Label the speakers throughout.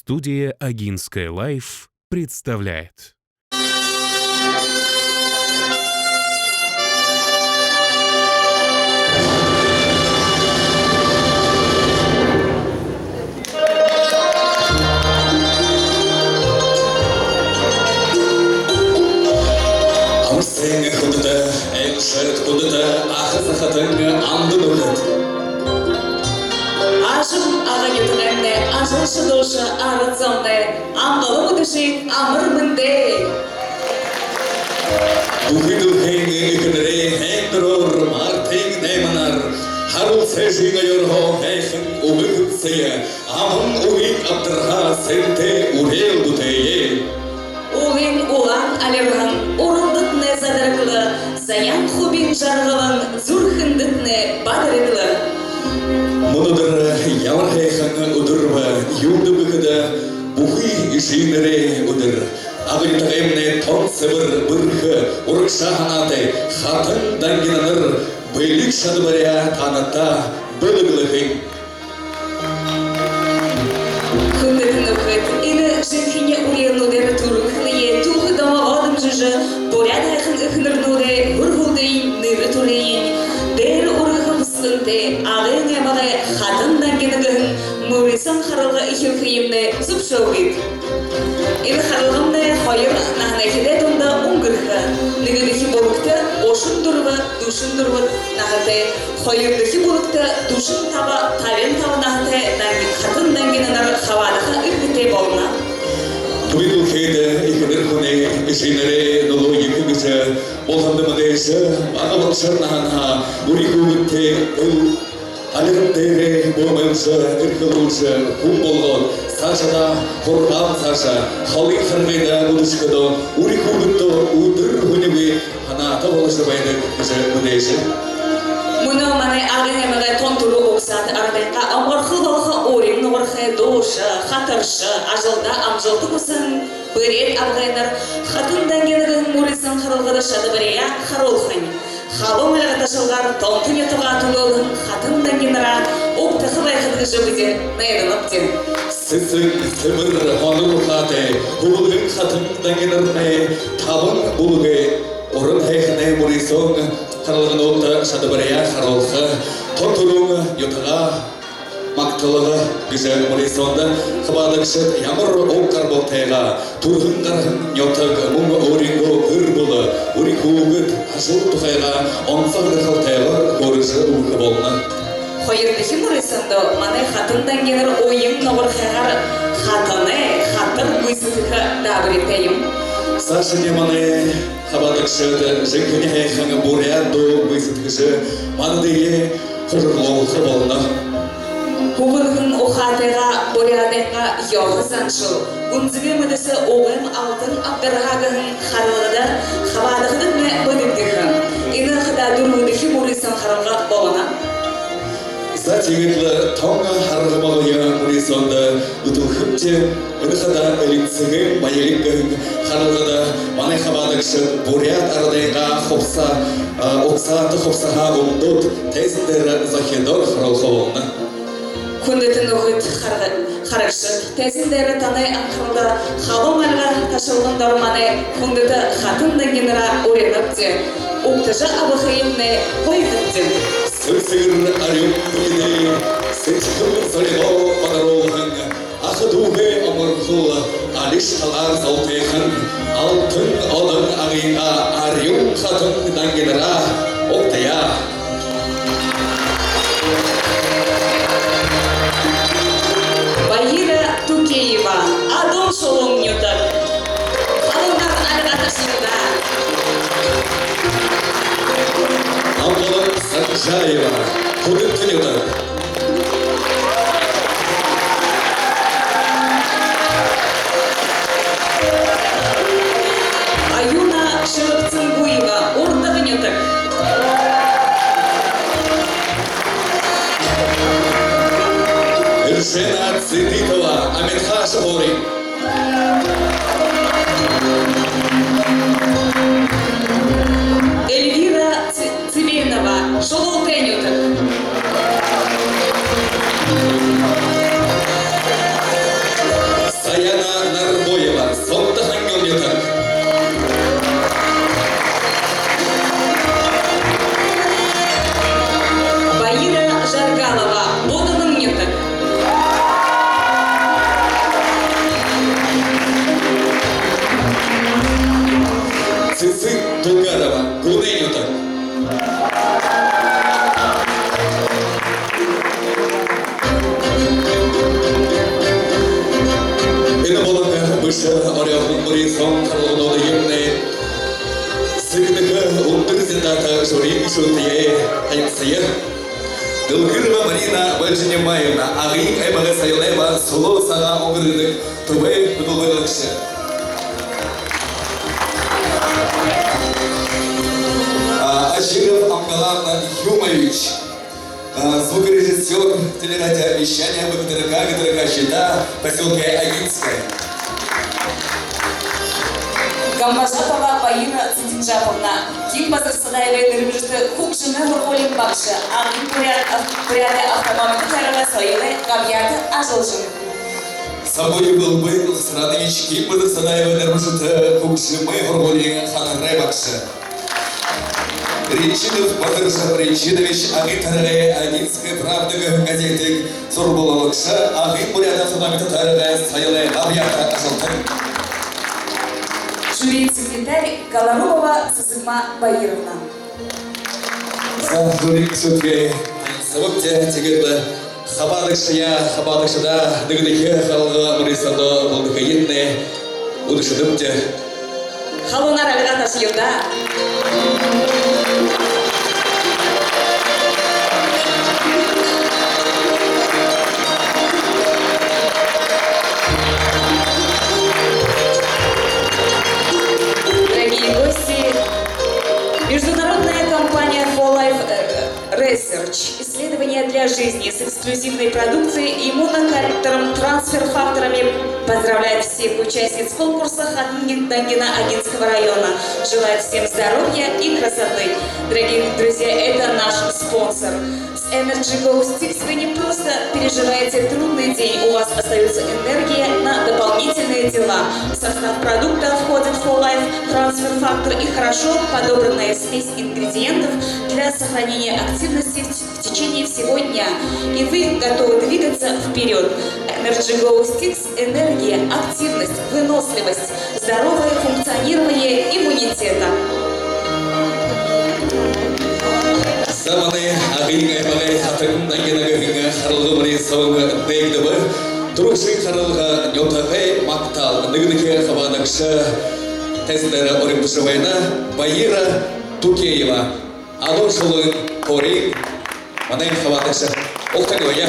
Speaker 1: Студия «Агинская Лайф» представляет.
Speaker 2: Сен худда, элшет худда, ахзахатанга андулут.
Speaker 3: Ажым ағайытығанды, ажылшы дошы арыцанды, амғалы мұдыши амырмынды.
Speaker 2: Ухиду хейнги икнери хейндорор мартин неманар. Харул сежига йорхо хейхин убыкутсия, амын уик абдырха сенте урел бутeye.
Speaker 3: Улин улан алерхан, урылдытны задарғылы, заян хубин жарғылын, зурхындытны бадырғылы.
Speaker 2: Мунудыр явар хейхан удырва, юлды быкыда, бухи ишинере удыр. Агайтагемне тон сыбыр бырхы, урыкша ханаты, хатын дангинаныр, бейлик шадыбаря таната, бөлігілігін.
Speaker 3: Хүндетін үкіт, іні жінхіне урелнудер турухные, тухы дамавадым жыжы, поряд айхын үкінірнуде, үргулдейін ныры турейін. Дэр урыхым сынды, ағын ямағы хатын дангенігін, мөрисан қарылға ихім хиімні зұпшауғид. Ил харылғымды хайыр нахнекеде донда уңгырхы, нігідіхі болыкты ошын дұрғы, душын дұрғы нахыты, хайырдыхі болыкты душын таба, тавен табы нахыты, хатын дангенінар хавадыға үргіте болна.
Speaker 2: Тубидул хейді икінір күне, ішінері нұлу екі күші, болғанды мұдейші, ағы балшыр наханға, үрику үтте үл, алығымдері болмайылшы, үркілуші, күн болғын, Сашада қорған Саша, халин қырғайда ұлышқыды, үрику үтті үдір күнеге, ханаты болышы байды күші мұдейші.
Speaker 3: Мұны маны ағын емігі тонтуру оқсаты ардайқа амғырқы балқы орин нұғырқы дошы, қатыршы, ажылда амжылды күсін, бөрет алғайныр, қатын дәнгенігін мұрысын қырылғыды шады бірея қаролқын. Халы мәлігі ташылғар тонтын етіға тұлылын қатын дәнгеніра оптықы байқыдығы жөбіде найдылып ден.
Speaker 2: Сізің сібір ғаны ұқаты, бұлғын қатын дәнгеніріне табын бұлғы, ұрын хайқыны мұрысын, Қарылығын олды шадыбария қарылғы, тонтырың ютыға, мақтылығы күзі мұрисонды, қыбадықшыт ямыр оңқар болтайға, тұрғын қарғын йотық мұңғы оринғы үр бұлы, ұри көңіт ашыл тұқайға, онсағды қалтайға көрісі ұлқы болны.
Speaker 3: Қойырдығы мұрисонды, маны қатын дәнгенір ойын нұғырқайғар қатыны, қатын көзітігі дабыретейім.
Speaker 2: Сашыне маны қабадықшыды, жіңкіне хайқаңы бұряду көзіткіші, маны дейе құрғылығы болны.
Speaker 3: Бұғылғын оқатыға, борядайға яғы саншыл. Күнзігі мүдісі оғым алтын абдырғағығын қарылғыда, қабадықдың бұдықтығын. Ині қыда дүрміндігі мұрысын қарылға болына.
Speaker 2: Затегітлі тоңға харғымағыя мұрисонды, ұтылқыпте, үніқыда әлінсігін байылыққын қарылғыда, маны қабадықшыд бұряд ардайға қопса, оқсаты қопсаға ұмдыд, тәзіндері захидор қарылғы болны.
Speaker 3: Күндетін ұғыт қарықшыд, тәзіндері танай аңқырылды, қалым әлға ташылғындар маны күндеті қатын дәнгеніра ореніп де, ұқтыжы абықайымны қойғып де.
Speaker 2: Сülsür arayıp beni, seçkın sarığa badarolğın, Akıduğu amırkıl, aliştalar saltayğın, Altın odun ağıyla arayım katın dangenera, Oktaya.
Speaker 3: Байира Тукеева, Адон Шолом Нютак, Халындар Альгаташында.
Speaker 2: Абдалы Саржаева, Кудыктын ютак.
Speaker 3: Аюна Шырыпцынгуева, Урдағын Нютак.
Speaker 2: Иршена Цититова, Амирха Шабори.
Speaker 3: Эльвира Цибенова, Шололтай Нютак.
Speaker 2: Быша орёхын мурison карлыгын одыгенне сыгныка ундырзендата журин шутие хайнсыя. Дылгырма Марина Вальжинемаевна, агын эбага сайылеба соло сага оңгырдык тубай будулгылыкшы. Ажиров Амгалан Юмович, звукорежиссер телерадиовещания ВГТРК «Щита» в поселке Агинское.
Speaker 3: Гамбажапова Баира Цидинжаповна, Ким Базарсадаева Дырбижты Хукшины Гурголин Бакши, Ангин Пуряды Автономика Тарова Соилы Габьяты Ажолжин.
Speaker 2: Собой был Срадович Ким Базарсадаева Дырбижты Хукшины Гурголин Ханарай Бакши. Речинов Базаржа Речинович Агитаре Агинская правда газеты Сурбуловакша, Агин Пуряды Автономика Тарова Соилы Габьяты Ажолжин.
Speaker 3: Жюри-секретарь Голорубова Сызыма Баировна.
Speaker 2: За жюри-секретарь Савокте тегерді хабадықшыда дігдіке қалғы мұрисады болдықы етіне ұдышыдымте.
Speaker 3: Халонар алға ташыйылда. Международная компания For Life Research, исследования для жизни с эксклюзивной продукцией и монокорректором трансфер-факторами поздравляет всех участниц конкурса Хатынгин-Тангина Агинского района. Желает всем здоровья и красоты. Дорогие друзья, это наш спонсор. С Energy Go Sticks вы не просто переживаете трудный день, у вас остается энергия на дополнительные дела. В состав продукта входит For Life трансфер-фактор и хорошо подобранная смесь ингредиентов для сохранения активности в течение всего дня. И вы готовы двигаться вперед. Energy Go Sticks – энергия, активность, выносливость, здоровое функционирование иммунитета.
Speaker 2: Саманы агыйга эмагай хатын ангенага хинга харылғы мұрын сауынға дәйгдібі тұрықшы харылға нётағай мақтал нігдіке хабадақшы тәсіндері орымпышывайна Баира Тукеева алон шылын қорин манай хабадақшы оқтан өйя.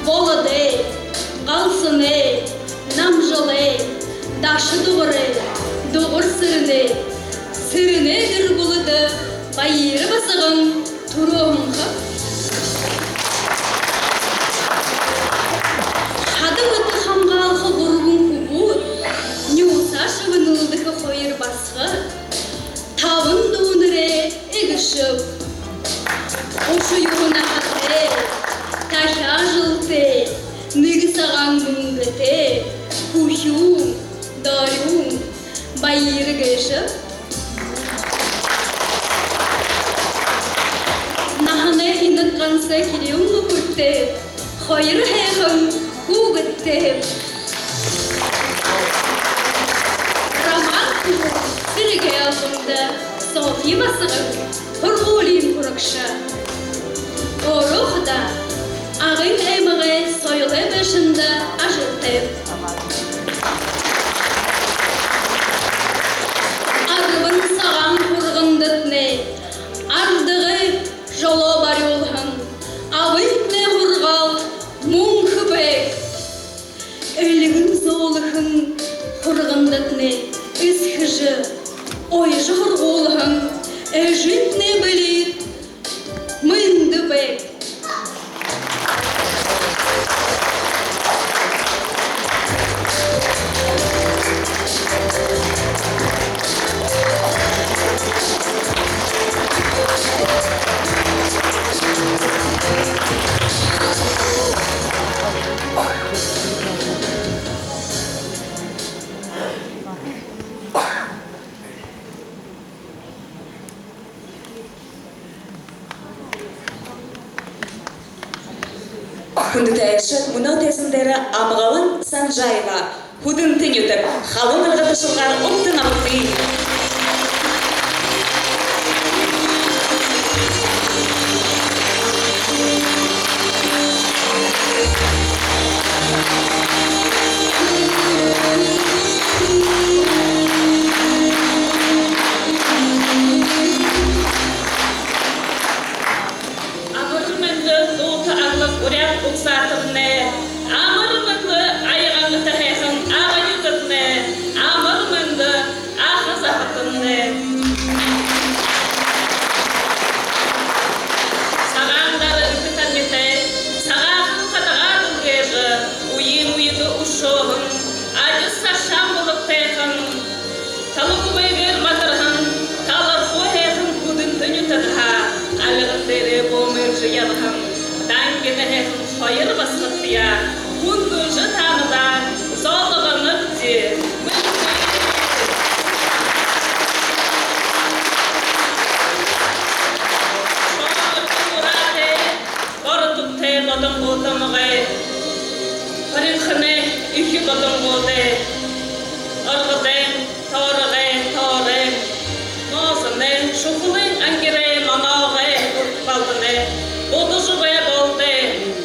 Speaker 4: Волод Ете, кухю, дарю, байыргышы. Нахане иннатқанса килеумну күрте, хайыр хэйхым кугытте. Роман күрі, бірге алғымда, Софи басығым, құрғолин күрікші. Орухда, ағын әміғі сойлы бәшінді ажылтып. Арғын саған құрғындытны, ардығы жолы бар олғын, ағын не құрғал, мұң күбек. Өлігін золығын құрғындытны, үз хыжы, ойжы құрғолығын, әжін не білет, мынды бек.
Speaker 3: Күндіті әйші мұнау тәсіндері Амғалан Санжаева, худын тің өтіп, қалын ұрғыты шылғар ұқтын апты.
Speaker 4: Hayır basılıp ya, kunducu tanıdan zorluğunu di. Şoğurate, korutup te lodun boğdamıgı, Parılxını iki lodun boğdı, Irgıdın, torıgı, Nozını, şukulun angire manağı baldını, Boducu ve boldu,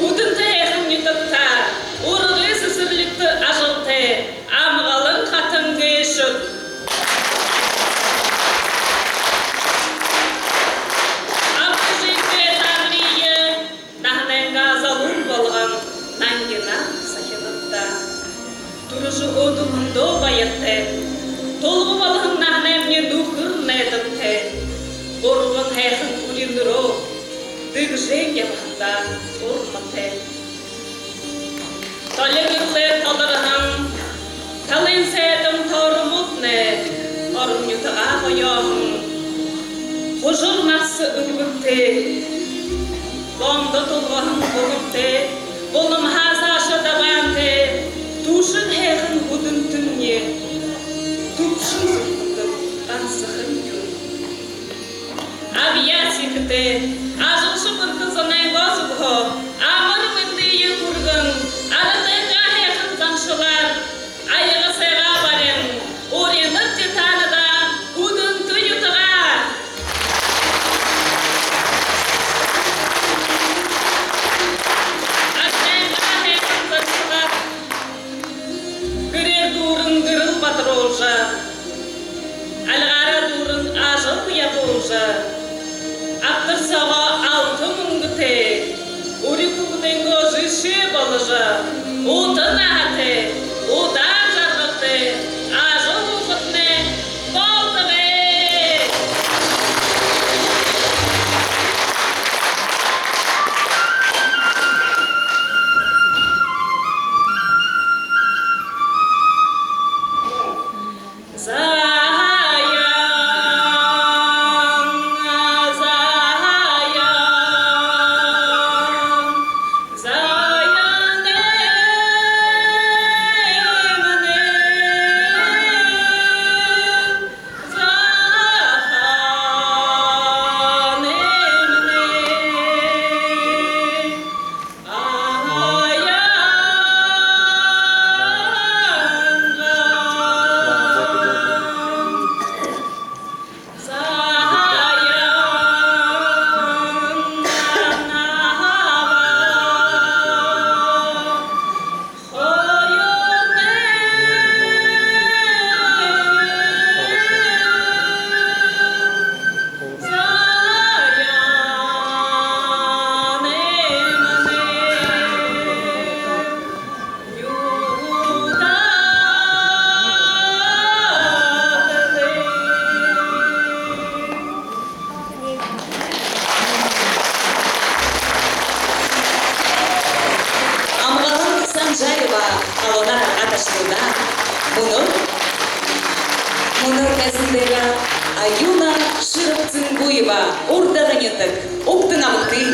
Speaker 4: Udun teyhim yutukta, Urğı sısırlıktı aşıltı, Amğalın katın gıyışık. Abdüzünkü tanrıyı, Nahnen gazalun bolğan, Nangina sakınıtta. Durucu oduğunda bayıttı, Tolğu balığın nahnemni duhur nedıktı, Urğun heyhim ulinuru, Dıgжен yapında urmatı. Talebirler talarım, talin sedim torumut ne, Arım yutuğa koyağım, Huzur nasıl ülbükte, Bomda tulğahım bulupte, Bolum hazaşı davante, Tuşun heyhin hudun tünye, Tupşun zıkkıdım, Ansıхын yun. Aviasikte, Azıqşı bir kızının gazıbı, Amır mındığı kurgun, Arıdığına heyhin zanşılar, Ayığı seyga barın, Oriyanır titanıda, Hudun tüyütüğa. Aslenga heyhin zanşılar, Gürer durun gırıl batır olca, Alğara durun ağır kuyat olca, Abdırsağa altı mungıte, Uri kukudun gözü şey balıca, Udın ahate, Udan jargıte, Ağır ufutne, Boldu be! Zayan
Speaker 3: Исмаилова Алонар аташтырда. Мұны кәсіндегі Аюна Шырықцынгуева ордаған ентік. Оқтың амықтың.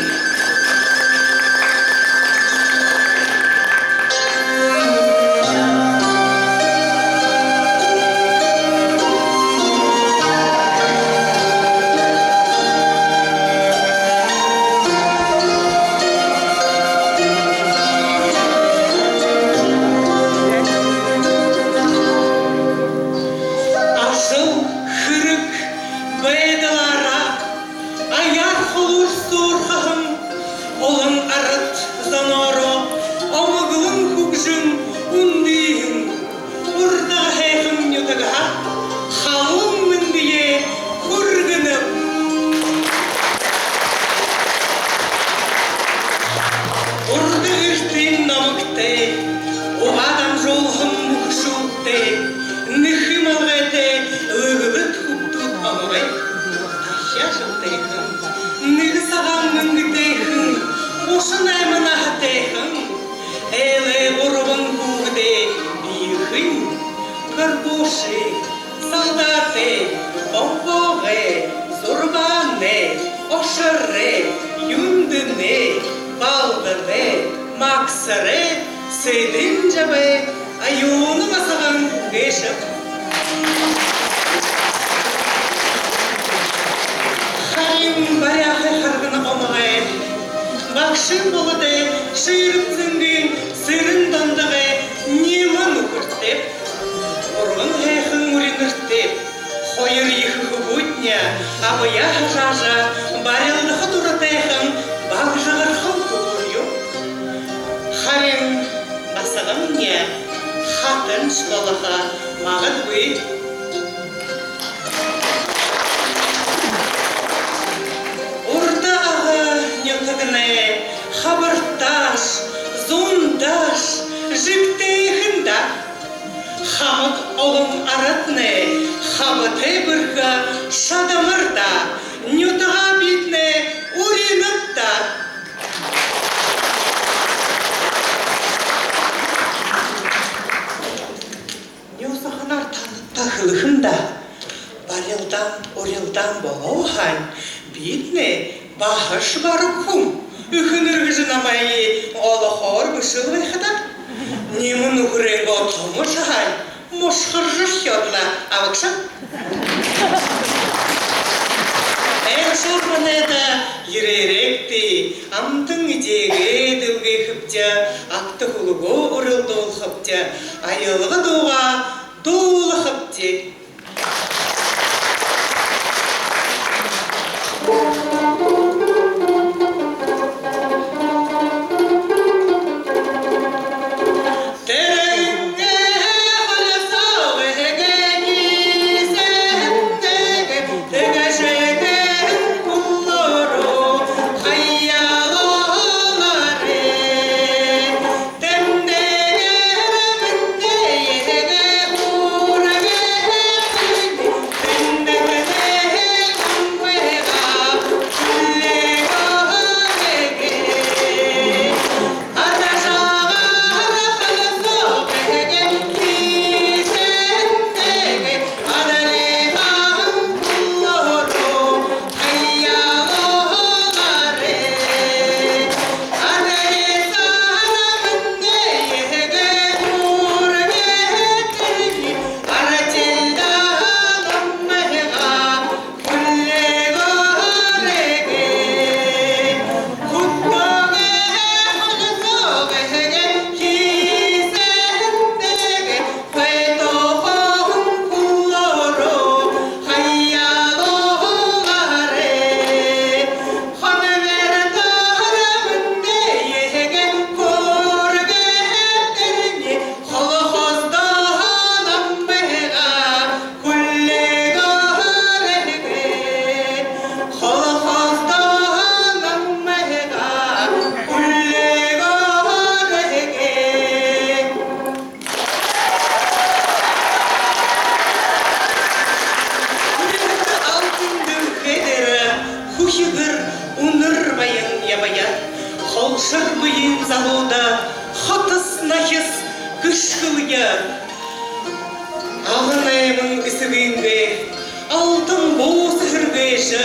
Speaker 5: Холшыр бұйын залуда, хотыс нахис kışkılya. Ağınayımın isibinge, altın boğusu hürgeşi,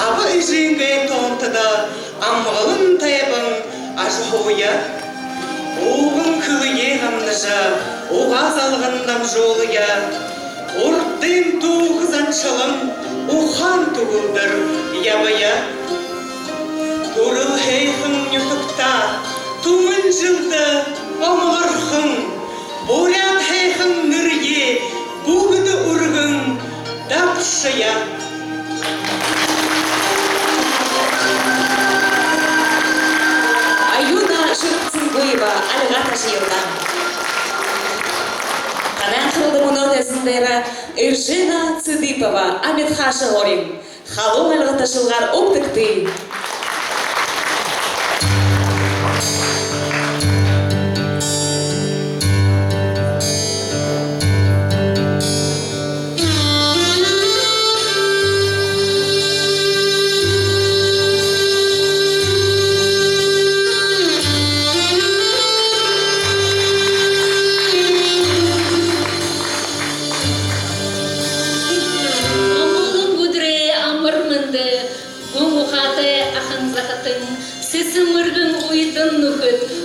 Speaker 5: abı işinge tontada, amğılın taybın aşıhoya. Oğun kılıye gamlıca, oğaz alğındam joluya, orddayım tuğızan çalım, uğan tuğuldur yabaya. Turul heyhın yutukta, tuğun jıldı, omğırхын, Бурят хейхын нырье, бугды ургын, дапшая.
Speaker 3: Аюна Шырцынгуева, алыға ташыйылдан. Қанан қылдымын ортасындары Иржина Цыдипова, Аметхашы Горин. Халым алғы ташылғар оптықты.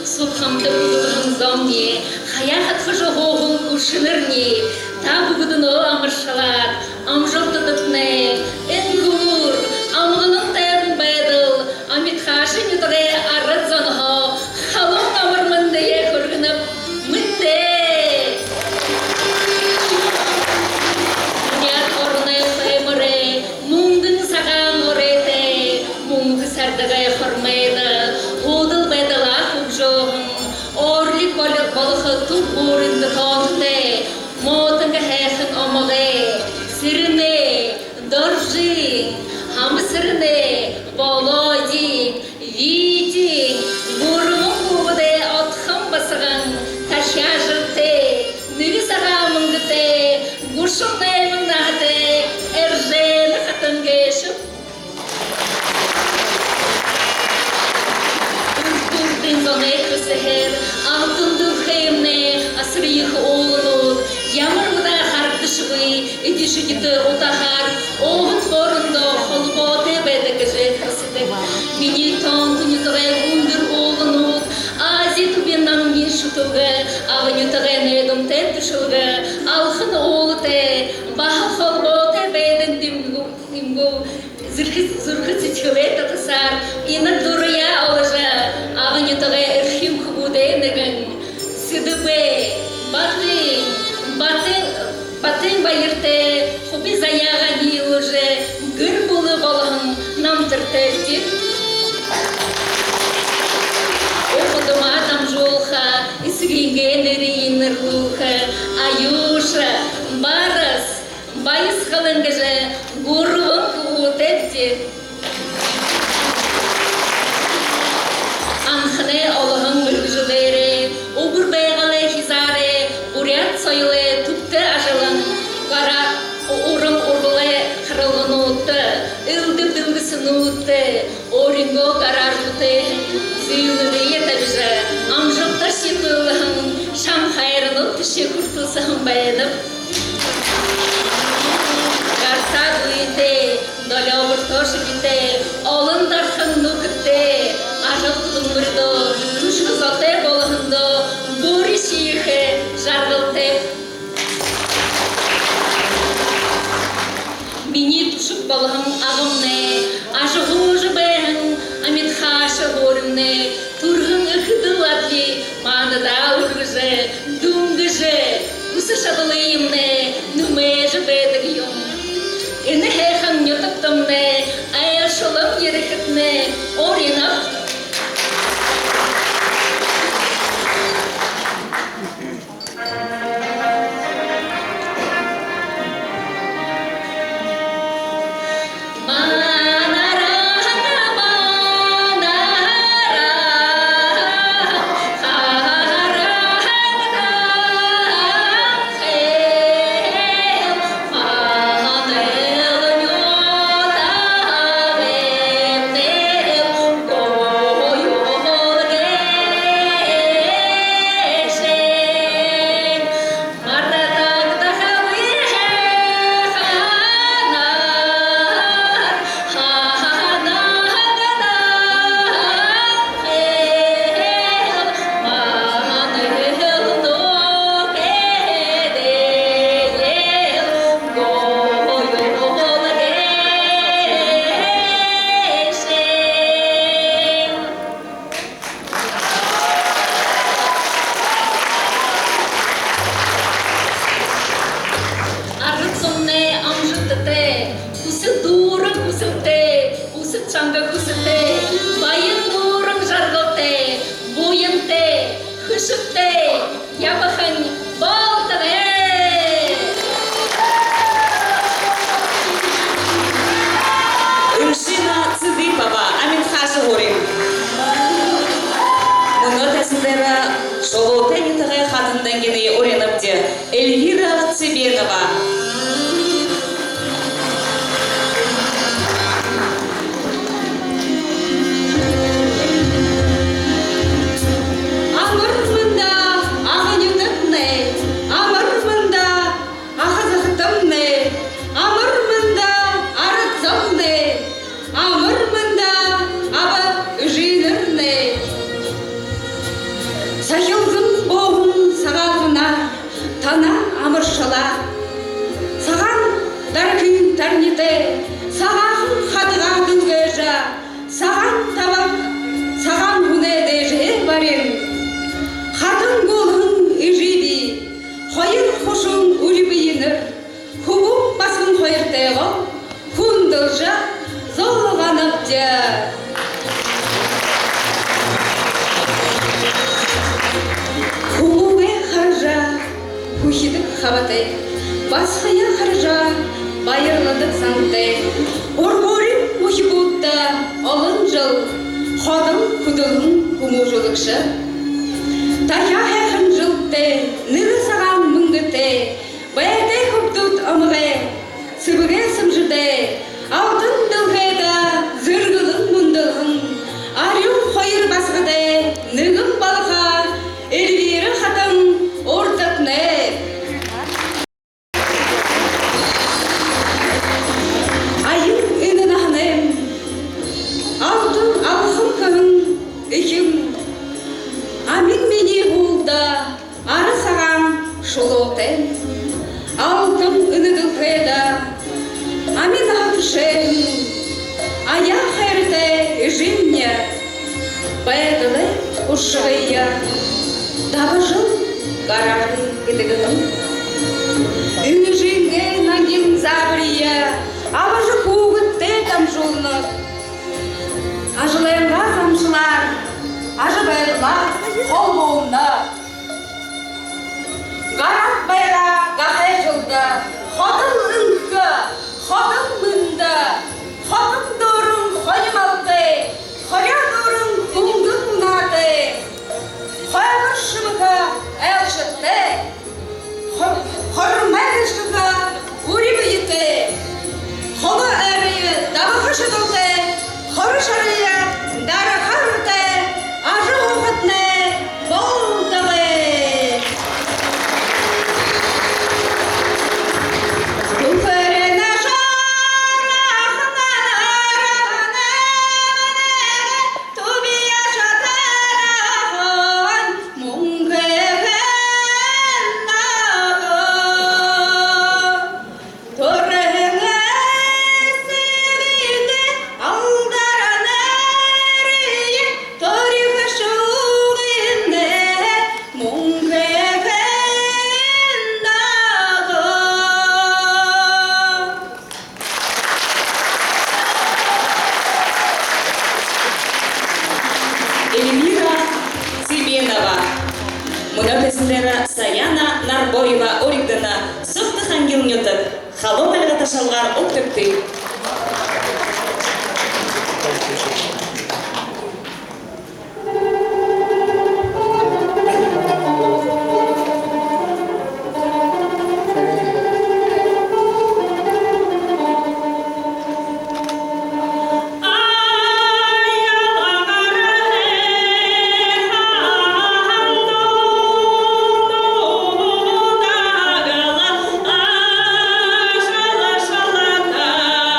Speaker 6: Субхамды бұдығын зомне, хаяхат хыжы хоғыл күшілірне, та бұгыдын о амыршалат, амжылды дұтне, энгур, амғының тайын байдыл, амитхашы нүдіре арыд зонға, халың амырмынды е көргініп, мүнде. Дүният орынай қаймыры, мұңдың саған ореті, мұңғы сардығай құрмайды, Odul bedala hubjohun, orlik balık balığı tup uğrunda tonte, motanga hechen omage, sirine, dorjin, hamsirine, bolodik, vidik, burun kubade atkham basıgan, taşyajırte, nügi sagamıngıte, guşun neymunahte, erjeni hatın geçip, Seher, altın duhemne, asriyih oğlunur, yağmurda hardışığı, edişikiti otahar, oğut forunda, holbote bedekece kısıdık. Mini ton tünütüge undur oğlunur, azi tübinam nişutuge, ağınütüge nedum tentüşüge, alхын oğlute, baha holbote beden dimgu, zırhı çiçkıvete kısar, inak duruya olacak, ağınütüge erşim kıbudeyneğin, sıdıbe, batın bayırte, hobi zayağa giyiluje, gır bulu balığın namtırtevdi. Okudum adam jolha, isginge nereyinir ruha, ayuşa, baras, bayız kalıngaja, gurun kıbudeydi. Anhne Allah'ın mülkücüleri, obur beygale hizare, Buryat soyule tüpte ajalan, kara urun urgule kırılgın uğutu, ıldı bilgisi nuğutu, oringo karar tüte, ziyunları yetabıca, amjokta şitılığın, şam hayrını teşekkür kılsağın bayanıp, Karta duyte, dolya vurtoş gite, olun darkın nukite, Ажалдың мұрды, күшкі заты болығынды, бұри шиіхі жарғылты. Мені түшік болығын ағымны, ажығужы бәйін, Аметхашы ғорымны, тұрғын үхіді ладли, маныда ұрғыжы, дүңгіжі, күсі шадылыйымны, нүмежі бәдігійім. Іні хейхан нютықтымны, айашылым ерекітні, оринап, Oh тышыкте, ябахын болтаве.
Speaker 3: Ыршина Цыдыпова, Амин Хаша Горин. Мұны тәсіндері шолу тәнетіғі қатындан кені ореніпте Эльвира Цыбенова.
Speaker 6: Амырмында ағынютыпны, амырмында ағызықтымны, амырмында арытзымны, амырмында абы жинырны. Сахилзым боғын сағалғына тана амыршала. Саған даркын тарнеті, сағағын қадыға дүнгежа, саған табақ, саған ғуне деже барен. Қатын болғын үжиді, қойыр қошын үрібейінір, хуғым басын қойыртайғы, күнділжі золғанып де. Хубе харжа, хухидик хавате, басхая харжа, байырладык санте. Оргорин мухибутта, алын жыл, ходым кудылын кумужулыкшы. Тая хэхэн жылте, ныры саған мүнгіте, баяте хуптут омыге, сыбыге сымжыде, алтын дылғеда, зыргылын мұндылын, арюн хойыр басғыде, нығым балыға, Эльвира хатым ортықны. Айын үнін ағыным, алтын алқым қығын үйім. Амин мені ғулда, ары саған шолотен. Алтын үніділ қеда, амин ағышен. Ая қайрыте жинне, баядылы ұшығыя. Табыжыл қарағын кедігінің. Үжінге нагин забрия, абыжы куғытте там жолынып. Ажылайынға замшылар, ажы байырлар қол болында. Ғарат байра ғақай жылда, қодын үңкі, қодын мүнді, қодын дұрын қойым алды, қоя дұрын күңгі күнаты. Қойғы шымыға әлшітті, қорымай ғышқыға ұри бүйітті, қолы әрі дабықы шыдылды, қоры шарыя дары қарырды, ажы оғытны болдығы. Күфіріні жарағына арағына түбия жатарағын мұңғығын ағын. Тұрыңы сірейді алдаран әрейін, тұрығы шуғынды мұңғығын ағын.
Speaker 3: Эльвира Цыбенова. Мұны тәсіндері Саяна Нарбоева оригдана сұқты хангил нютып, халон әлгі ташалғар оқтыпты.
Speaker 4: Шала шала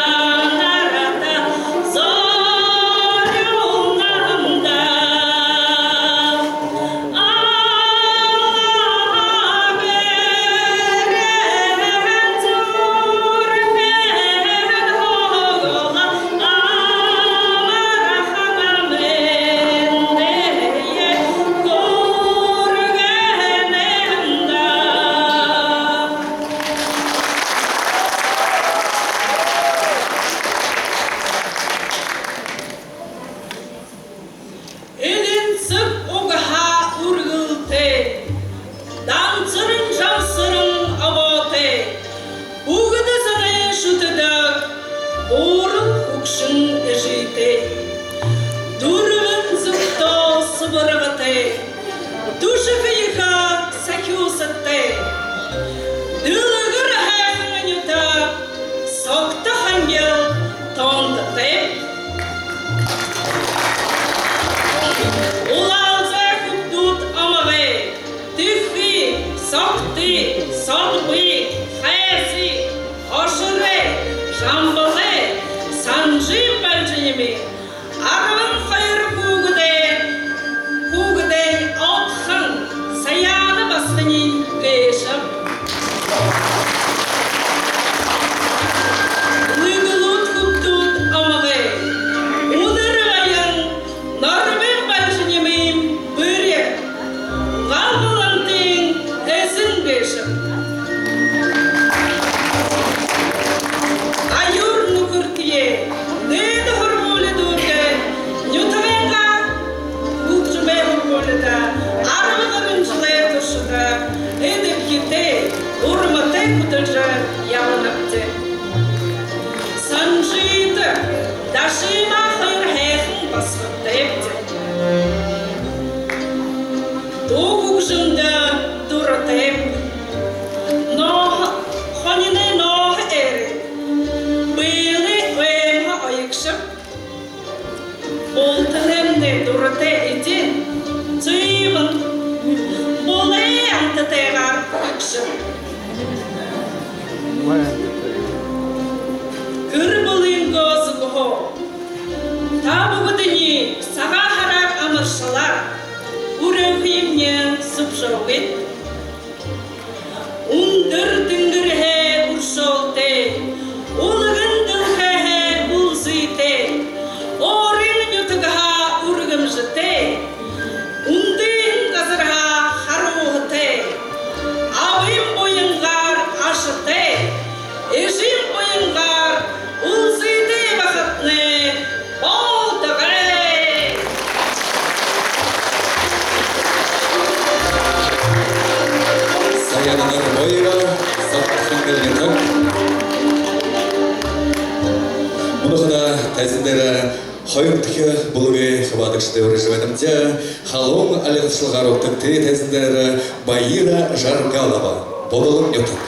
Speaker 4: бешем. Лыгылут хуптут амаве. Удырываyan нарвем бальшинемим быре. Галгалантин эсин бешем. Аюр нукуртие. Неде хормоле дурге. Нютавенга. Гукчубе хормоледа. Арвагарын жиле тушыда. Эдеп хите. Урмате кудылжа яванапте. Санжиды. Дашима хайр хэхэн басхаттепте. Тогукжында дуратеп. Но хонине но эре. Были вемха айыкшып. Болтынемне дурате итин. Цыймын. Боле антатегар акшып. Кырбылын gözü goho. Табугыдыни сага харак амыршалар. Уревхимне супшовит. Ундыр тыңгырhe уршолте. Улыгын дылхе улзите. Орин ютыгха ургымжыте. Ундын газырха харухыте. Авим бойынгар ашыте. Эжим бойынгар улзите бахытне. Болдыгы.
Speaker 2: Саянанар бойыра, саттықын келгенді. Мұнықта тәзіндері қойымтықы бұлығы қыбадықшыды өрежівәдімде халым әліғышылғар оқтықты тәзіндері Байыра Жаргалова. Бодылым етік.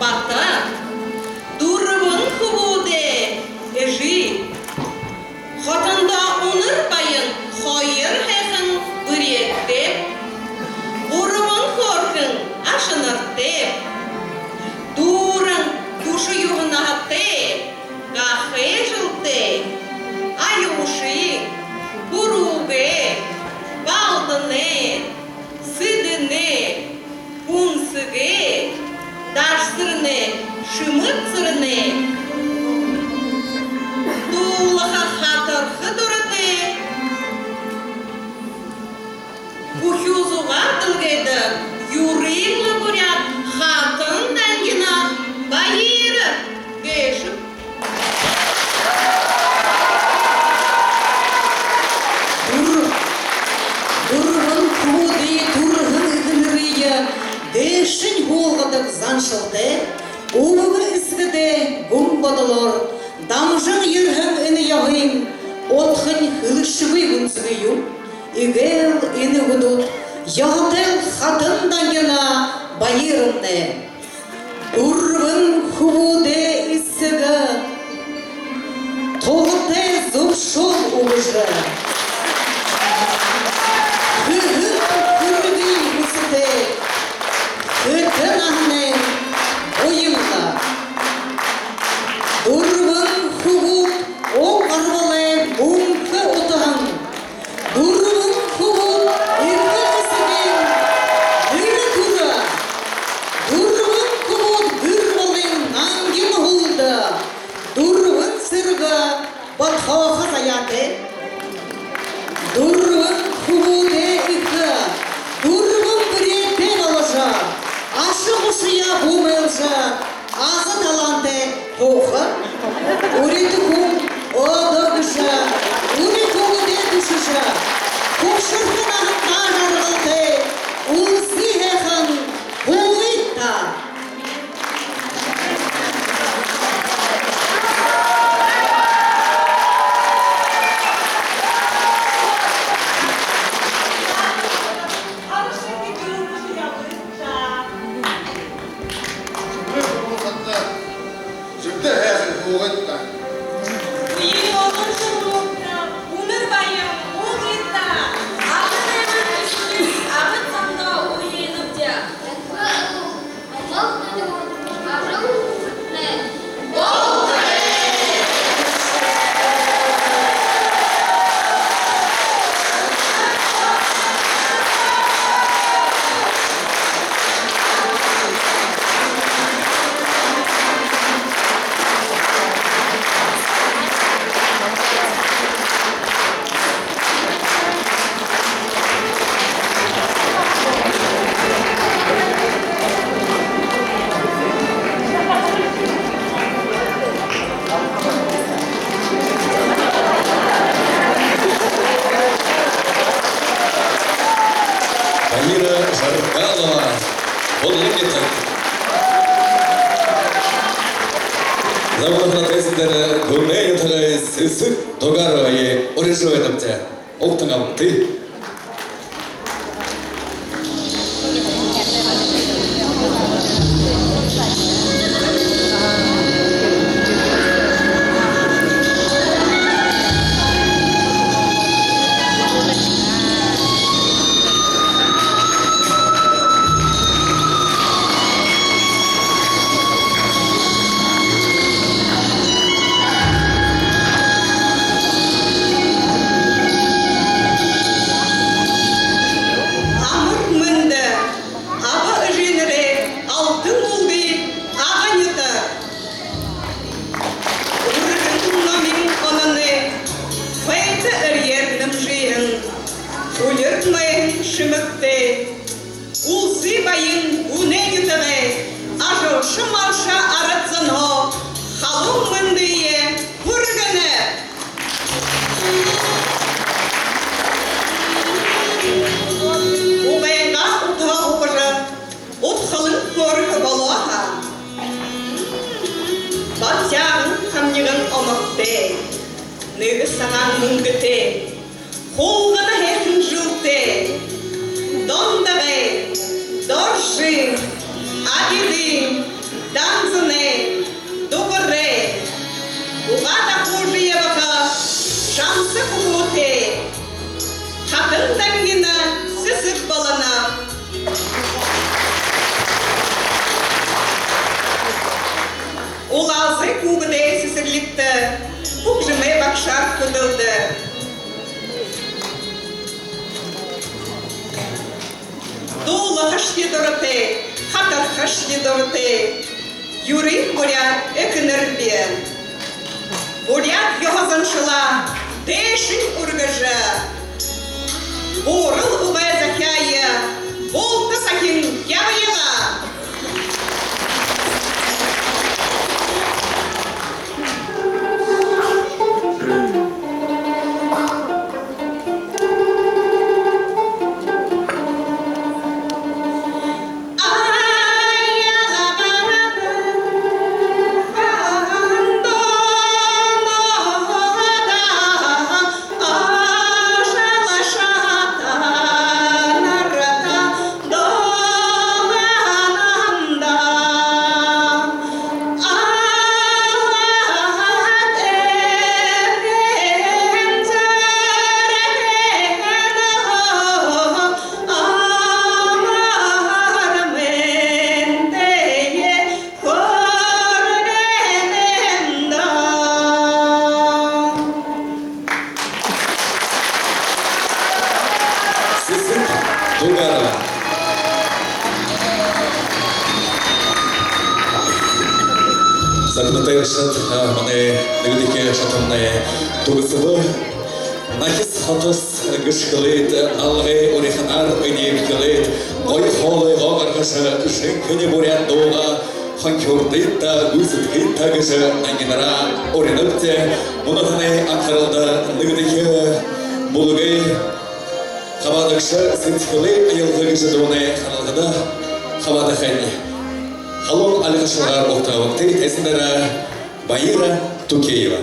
Speaker 6: бата, дурыбын хубуде, эжи. Хотанда оныр байын, хойыр хэхэн үреттеп, урыбын хоркын ашыныртеп, дурын душы юғынаттеп, гахэ жылтеп, аюши, буруге, балдыне, сыдыне, пунсыге, дашсырне, шымытсырне, дулыға хатырхы дұрыте, кухюзуға дылгеді, юрилы бурят, хатын дәнгіна, байыры, гешіп. Дурғын куды, дурғын үгінірейі, дэшін болғадық заншылды, оғы ісгіде гүм бадылыр, дамжың ерхің іні яғын, отхын хылышывы күнсігію, игел іні ғудут, яғател хатын даңгена байырынды. Дурғын куды ісігі, тоғыте зұпшыл ұғыжы. Күрді үсіде, күтін ағынен ойымға. Дұрғын құғыт, ол арвалы бұңқы отығын. Дұрғын құғыт, үйгі ісіген, үйгі күрі. Дұрғын құғыт, бүрмалын аңген ғылды. Дұрғын сырғы, батқауға заяты. Дұрғын құғыды үкі, дұрғын бүретте қалыжа, ашық ұшыя бұмылжа, азы таланты қоқы, үреті күн одығыша, үре көңіде күшіша, көкшірдің ағытта жарғылды, ұлсы әқын бұлғытта.
Speaker 2: Амира Жаркалова, Болыметік. Заманға тәсіндері көмей ұтығы сүсіп тоғар ойы орышы өтіпті. Оқтың апты.
Speaker 5: Nöge sangan mungete, kolgana hekin julte, dondare, dorshing, adiding, dan хыш едорыты, хатар хыш едорыты. Юрий бурят экнербен. Бурят йогазаншыла, дэшин ургыжы. Бурыл улай захяя, волта сакин явыела.
Speaker 2: Bulgarova. Закнутый шат, мане нигдике шатамне тугсыбы. Нахис хатас гышкылет, алгы ориханар ойнеп келет. Ой холы гагаргаша, шенкене бурят доға. Ханкюрдитта, гүзіткитта гышы ангенара ориныпте. Мұнатыне ақырылды нигдике булгы. Хабадыкшы сентикалы айылғы гышы доне ханалғыда хабады хәне. Халон алғышылар оқтауықты тәсіндері Байира Тукеева.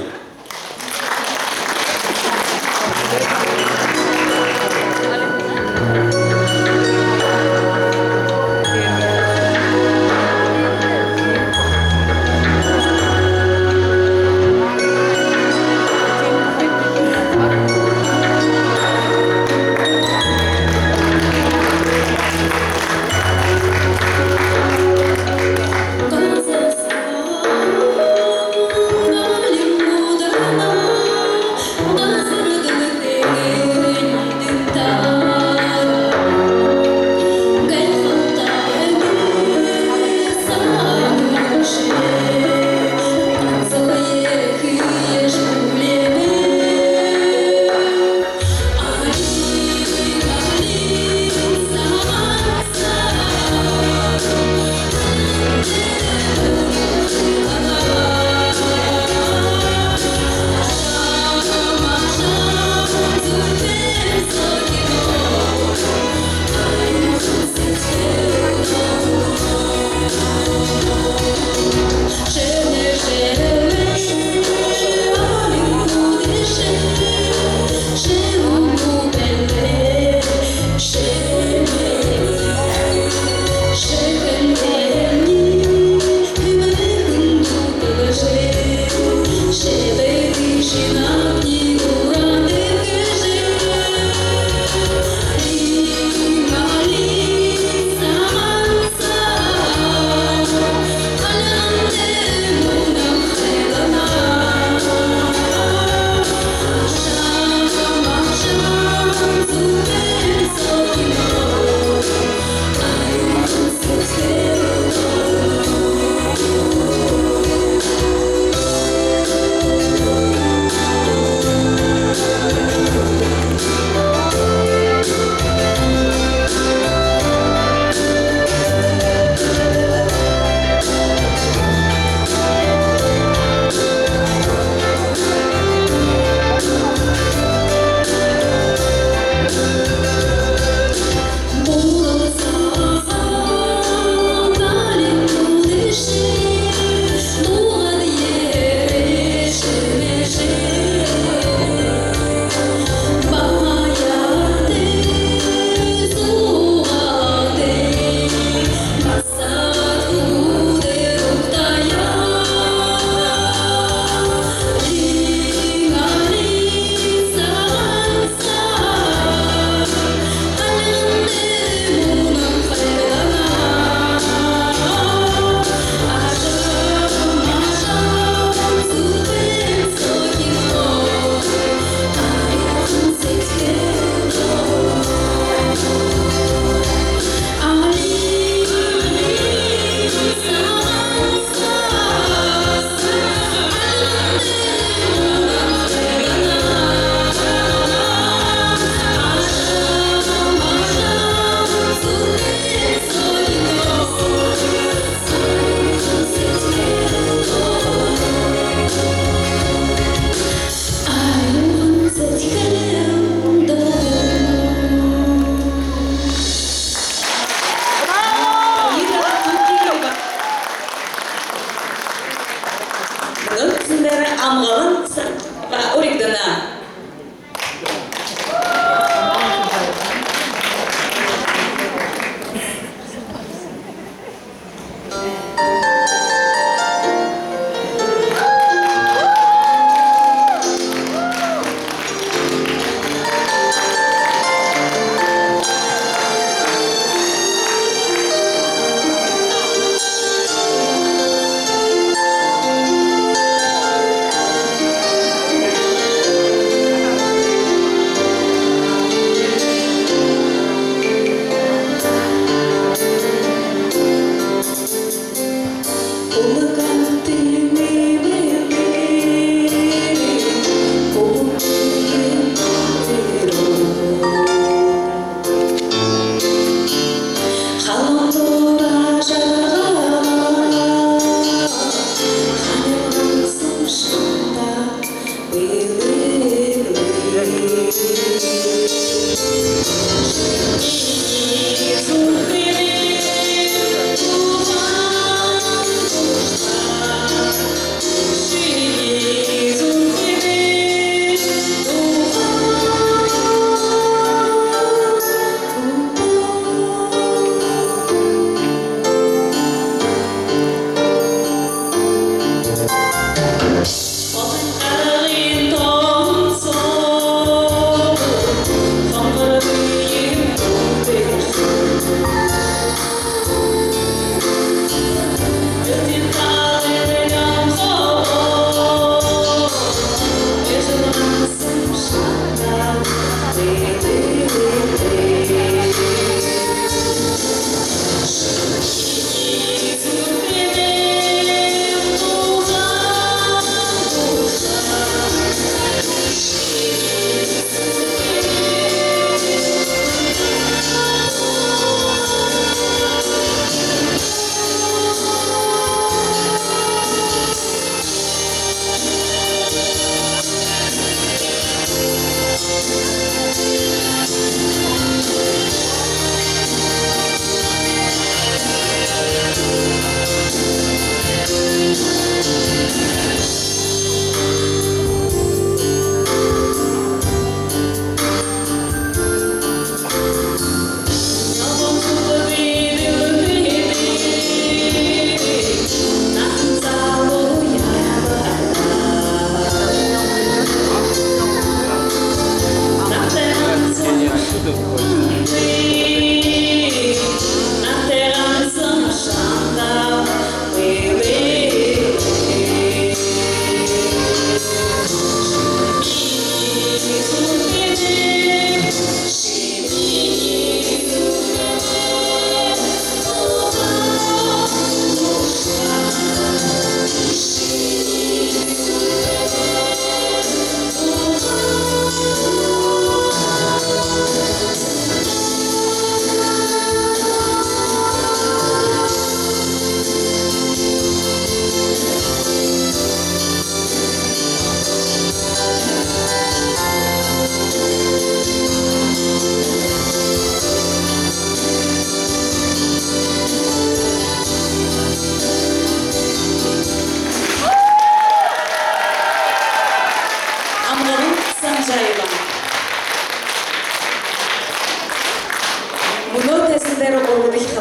Speaker 3: Thank you.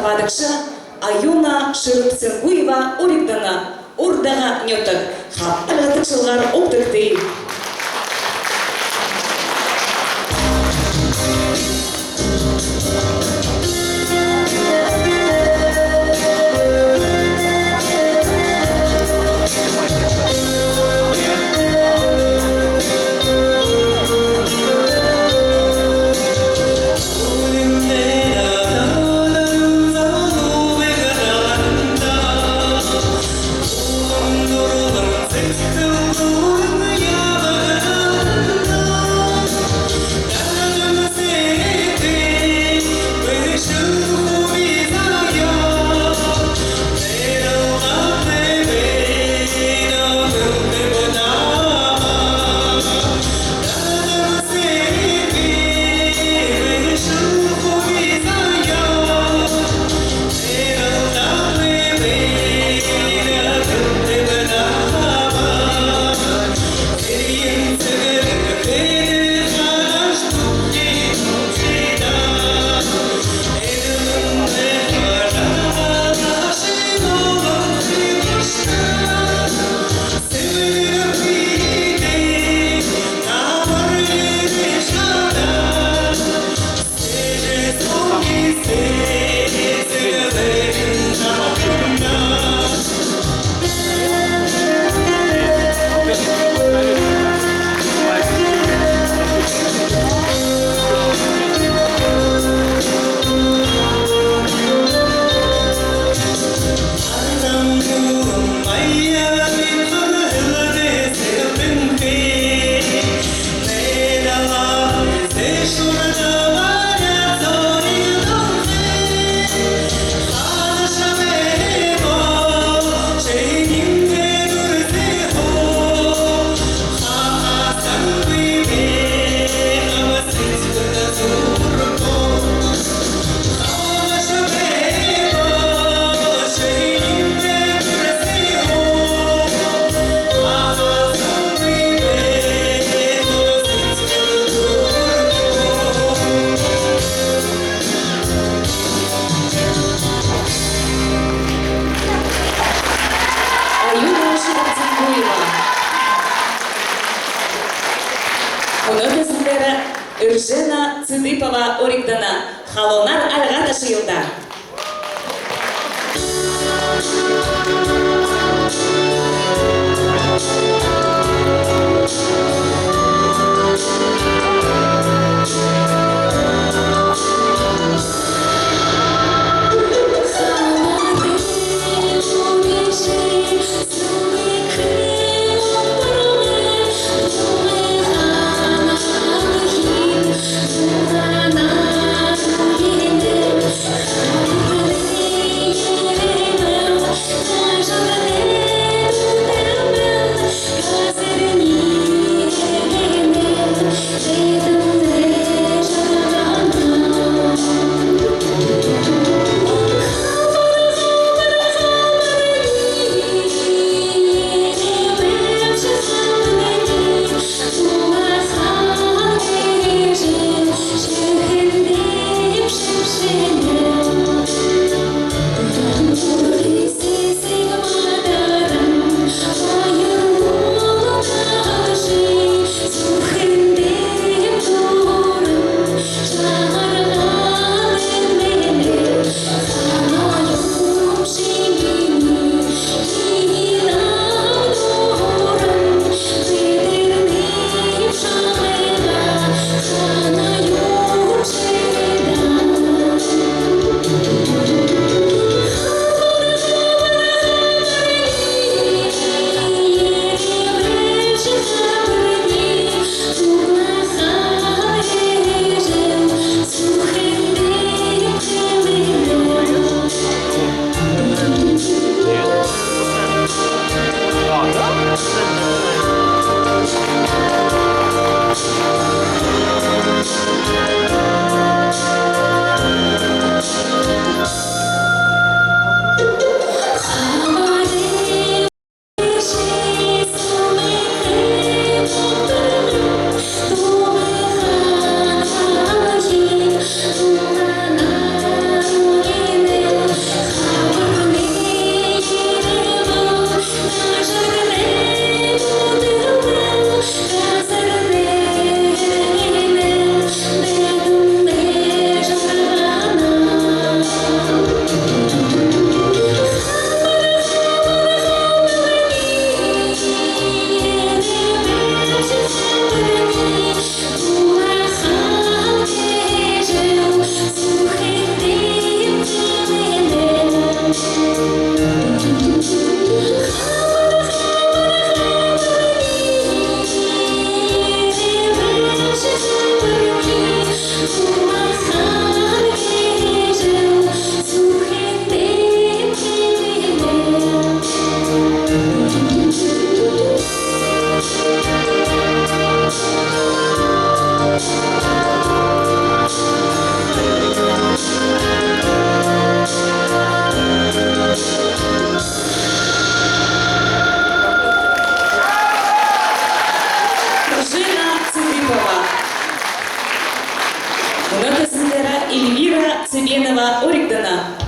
Speaker 3: тавадыкша Аюна Шырыпцынгуева Оригдана Урдага нётык хаттага тыкшылгар оптыкты. Оны кезіндері Иржена Цыдыпова Оригдана Халонар алға ташыйылда.
Speaker 7: Thank you.
Speaker 3: Эльвира Цыбенова-Оригдана.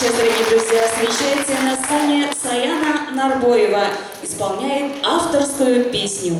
Speaker 3: Сейчас, дорогие друзья, встречайте на сцене Саяна Нарбоева. Исполняет авторскую песню.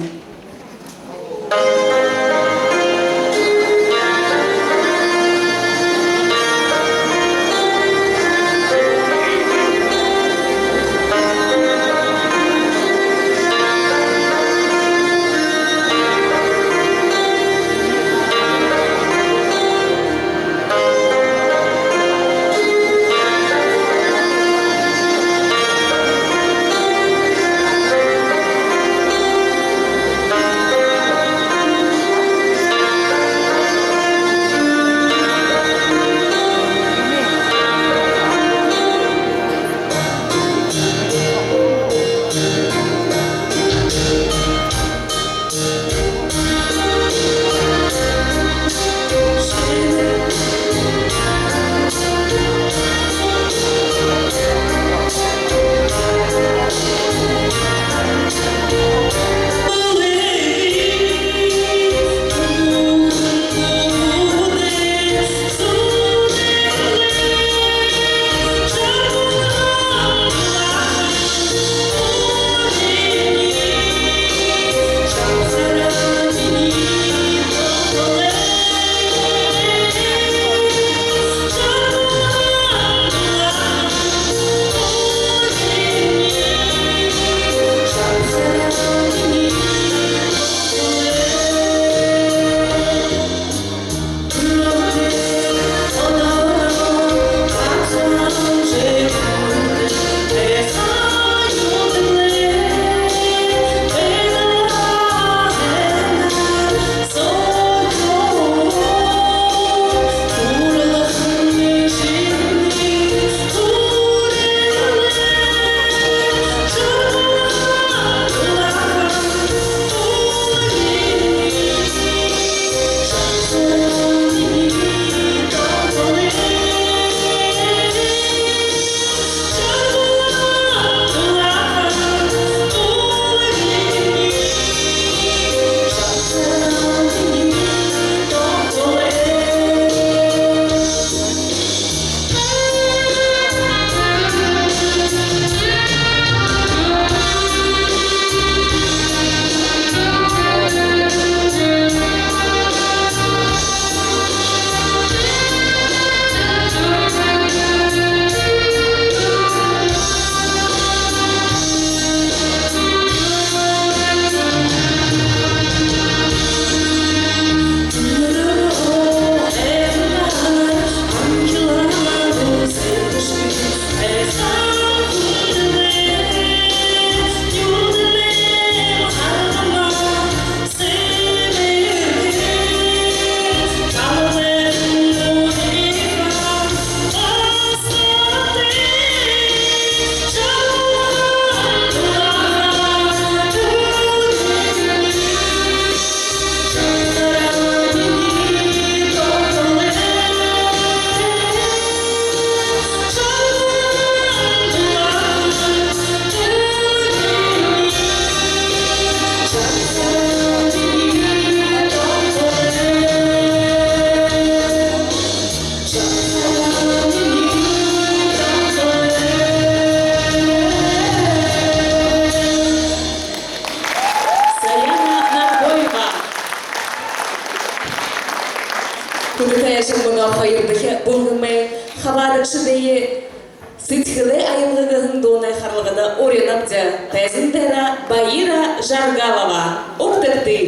Speaker 3: Хабадыкшыдайы сытхылы айылғығын донай харлығыда орынапты. Пәзіндері Байира Жаргалова. Оқтықты.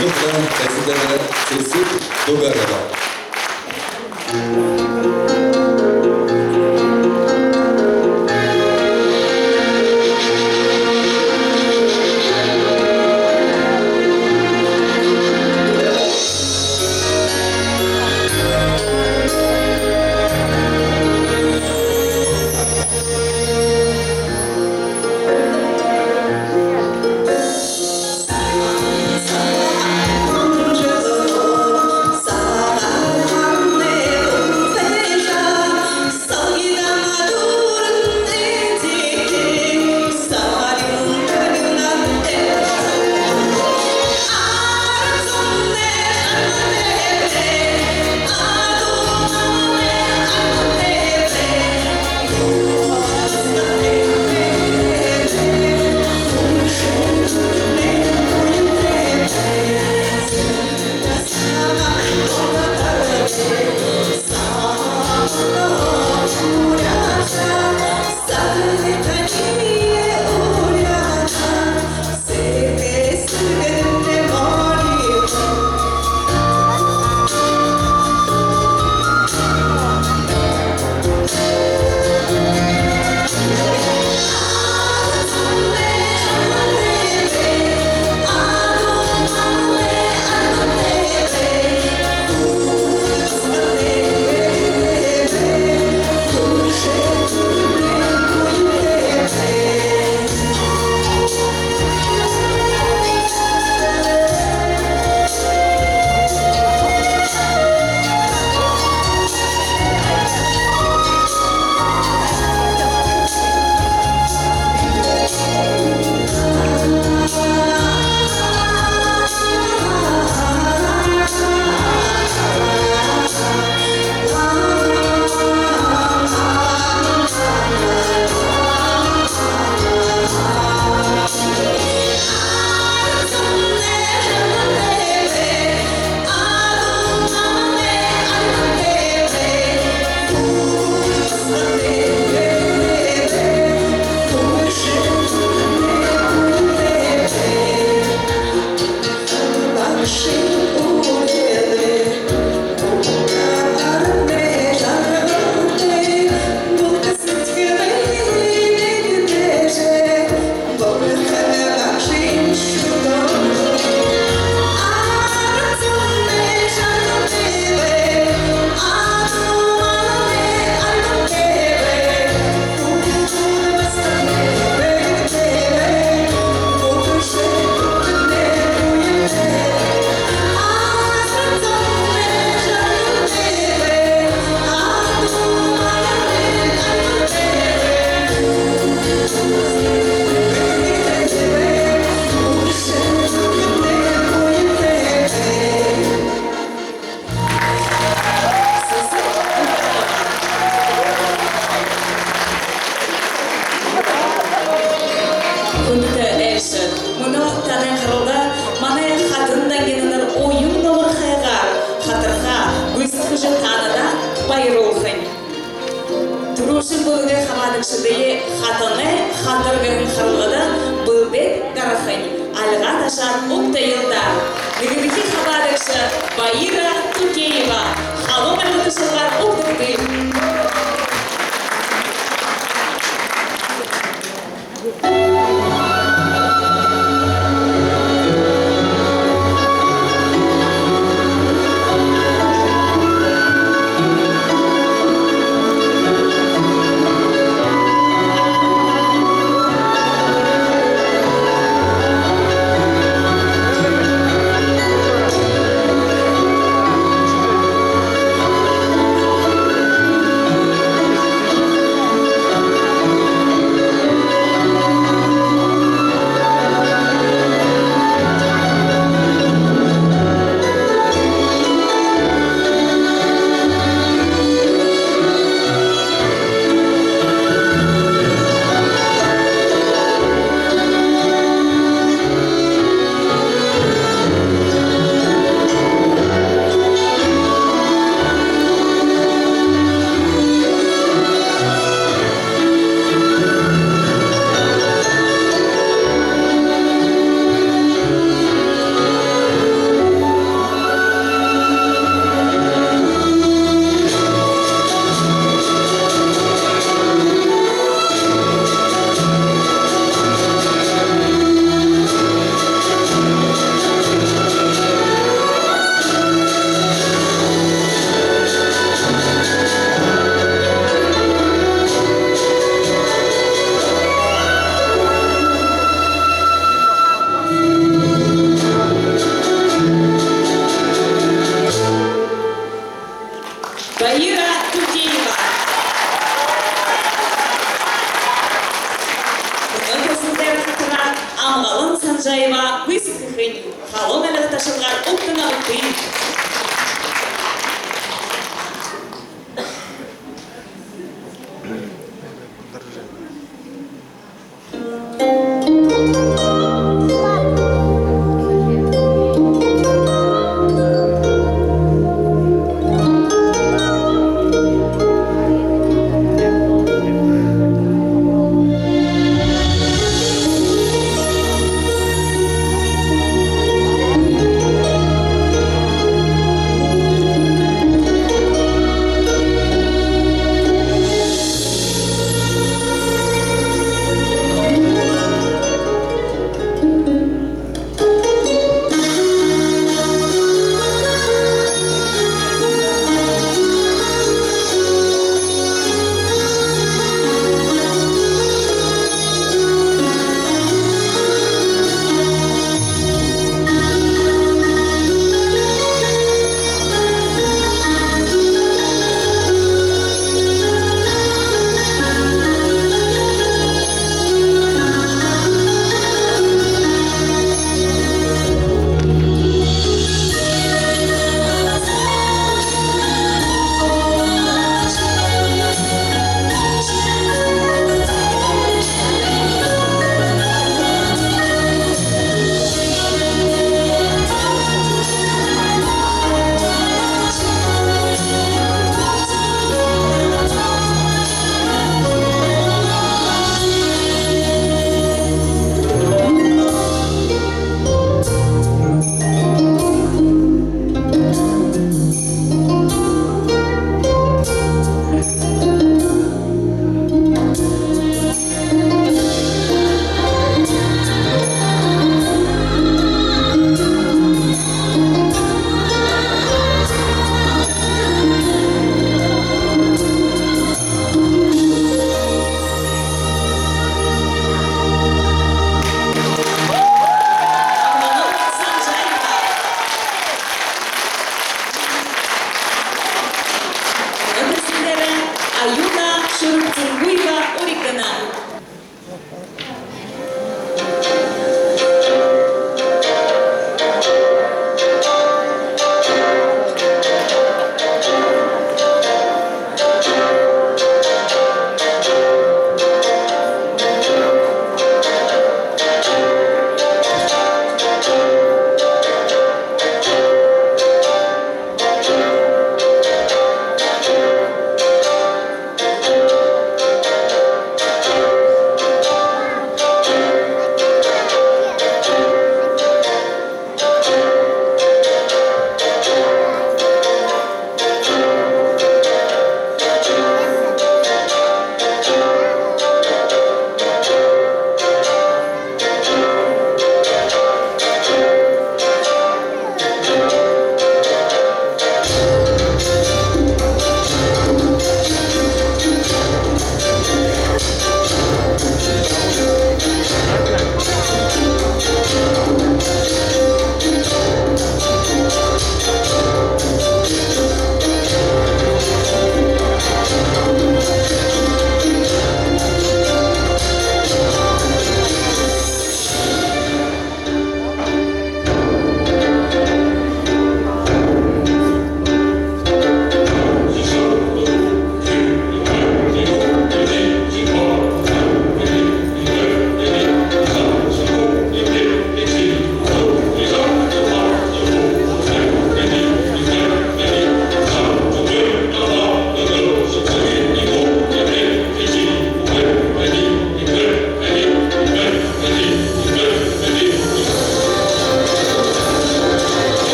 Speaker 2: Бүгін тәсілдері Цельсит Дугарова.
Speaker 3: хатыны хатыргын хырылгыда Былбек Гарахань, Альга Ташат Уктайылда. Нигидики хабадыкшы Баира Тукеева, халом альгытышылар Уктыкты. Баира Тукеева. Бұны көзіндер тұра Амғалын Санжаева Высықықын, халон әлігі ташылған ұқтына ұқтың.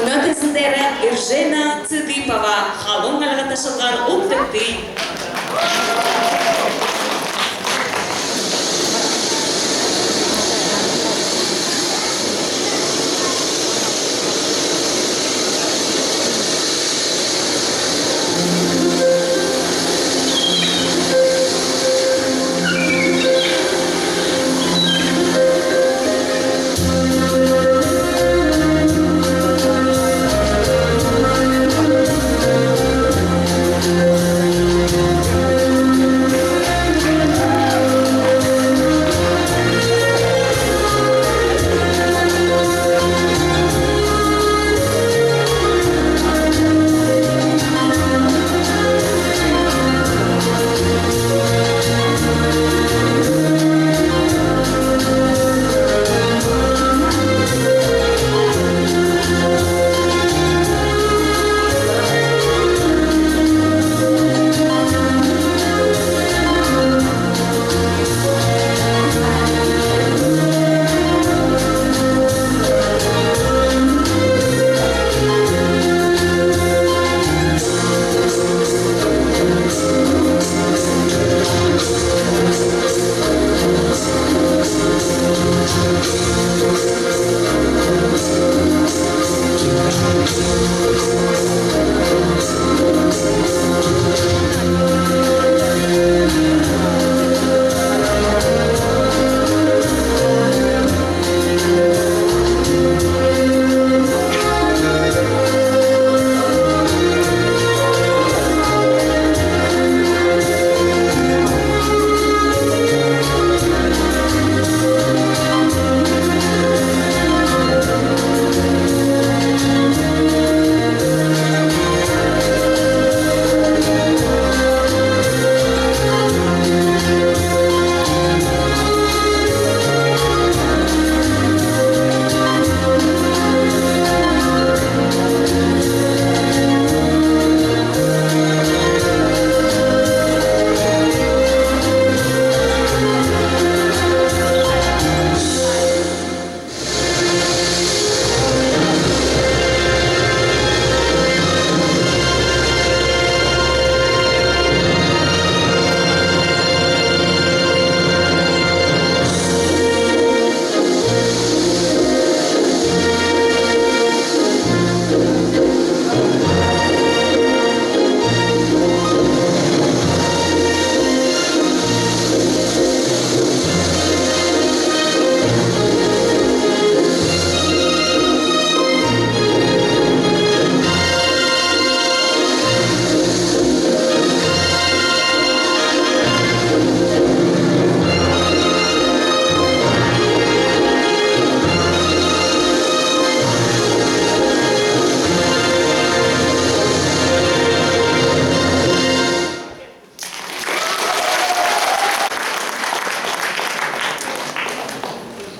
Speaker 3: Мына тезіндері Иржена Цыдыпова, халон қалға ташылған оптықты.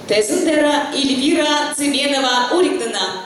Speaker 3: Тезіндері Эльвира Цыбенова Оригнана.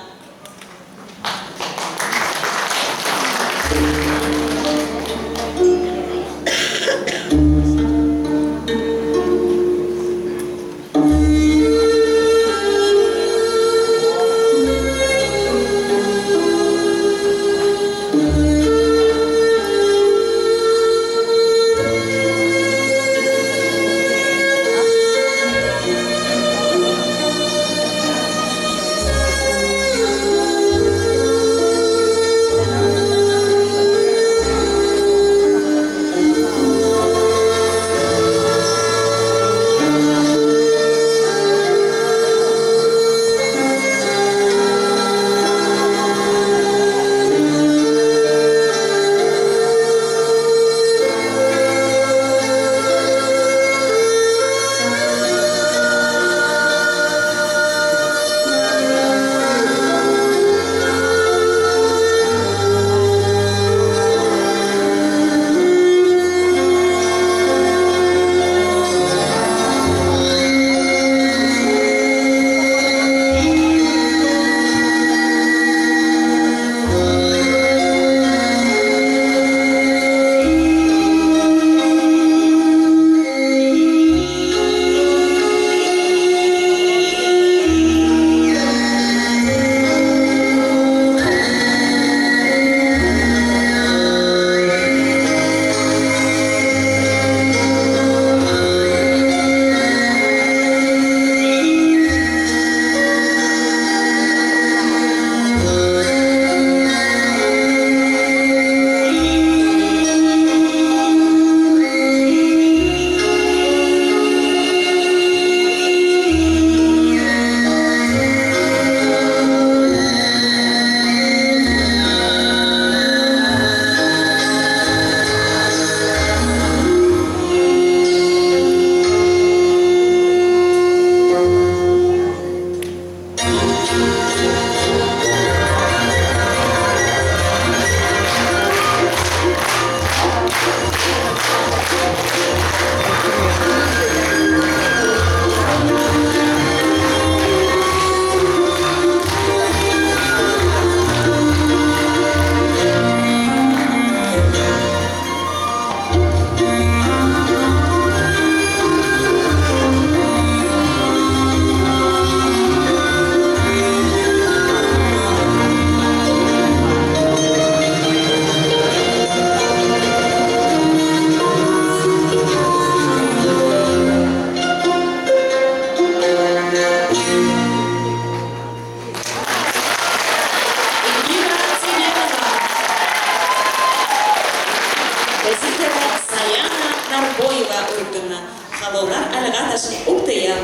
Speaker 5: халолар алыға ташын ұқтыя.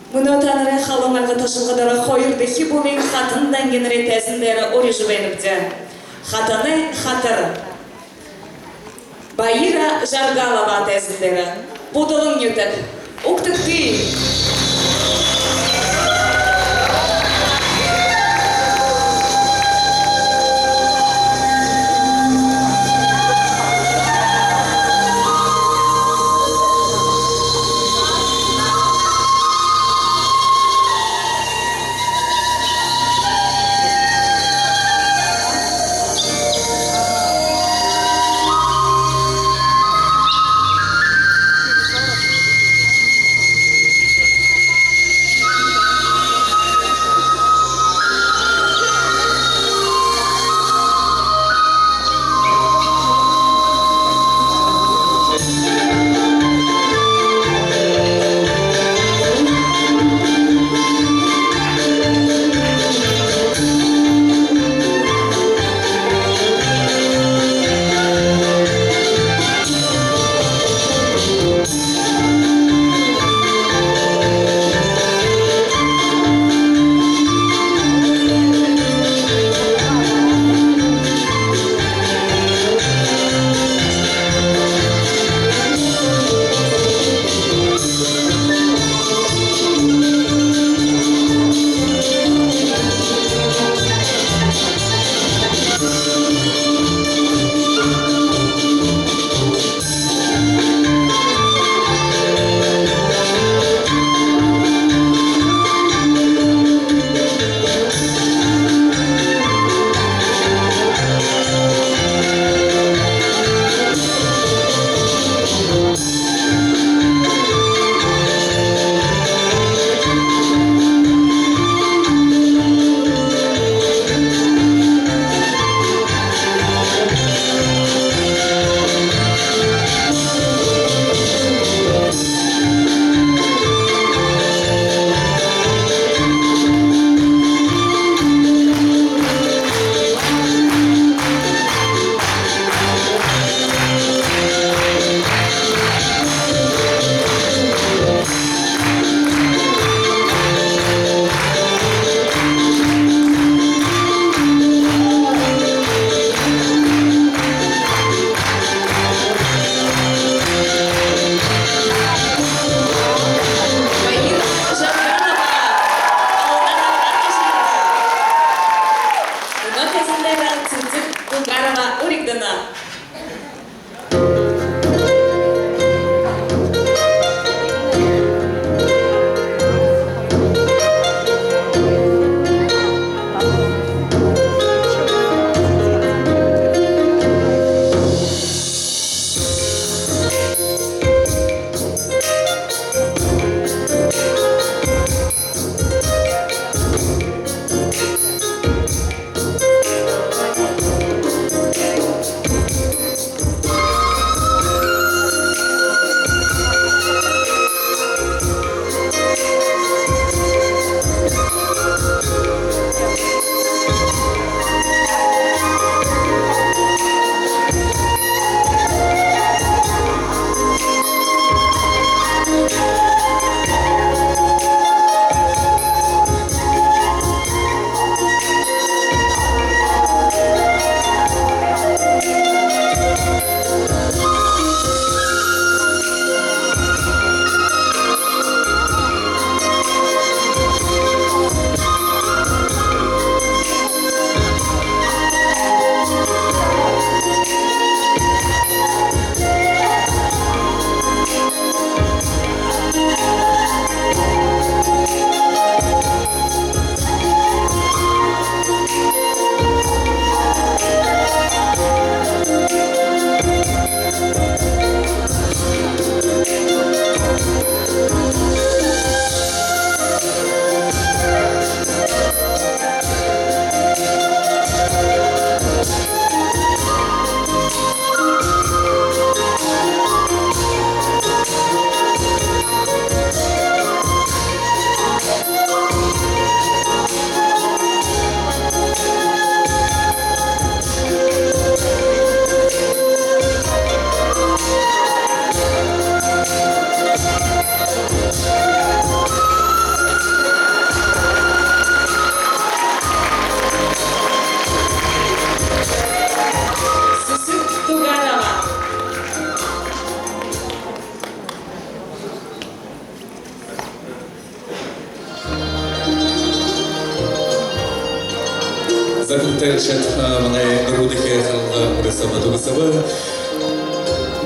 Speaker 5: Мұны таныры қаламарға ташылғадары қойырдығы болын қатын дәнгенірі тәсіндері оры жүбеніпті. Қатаны қатыры. Байыра жарғалаба тәсіндері. Бұдылың нүтік. Ұқтық күй.
Speaker 2: Захуттерчет мане рудихе халга урисама дугисаба.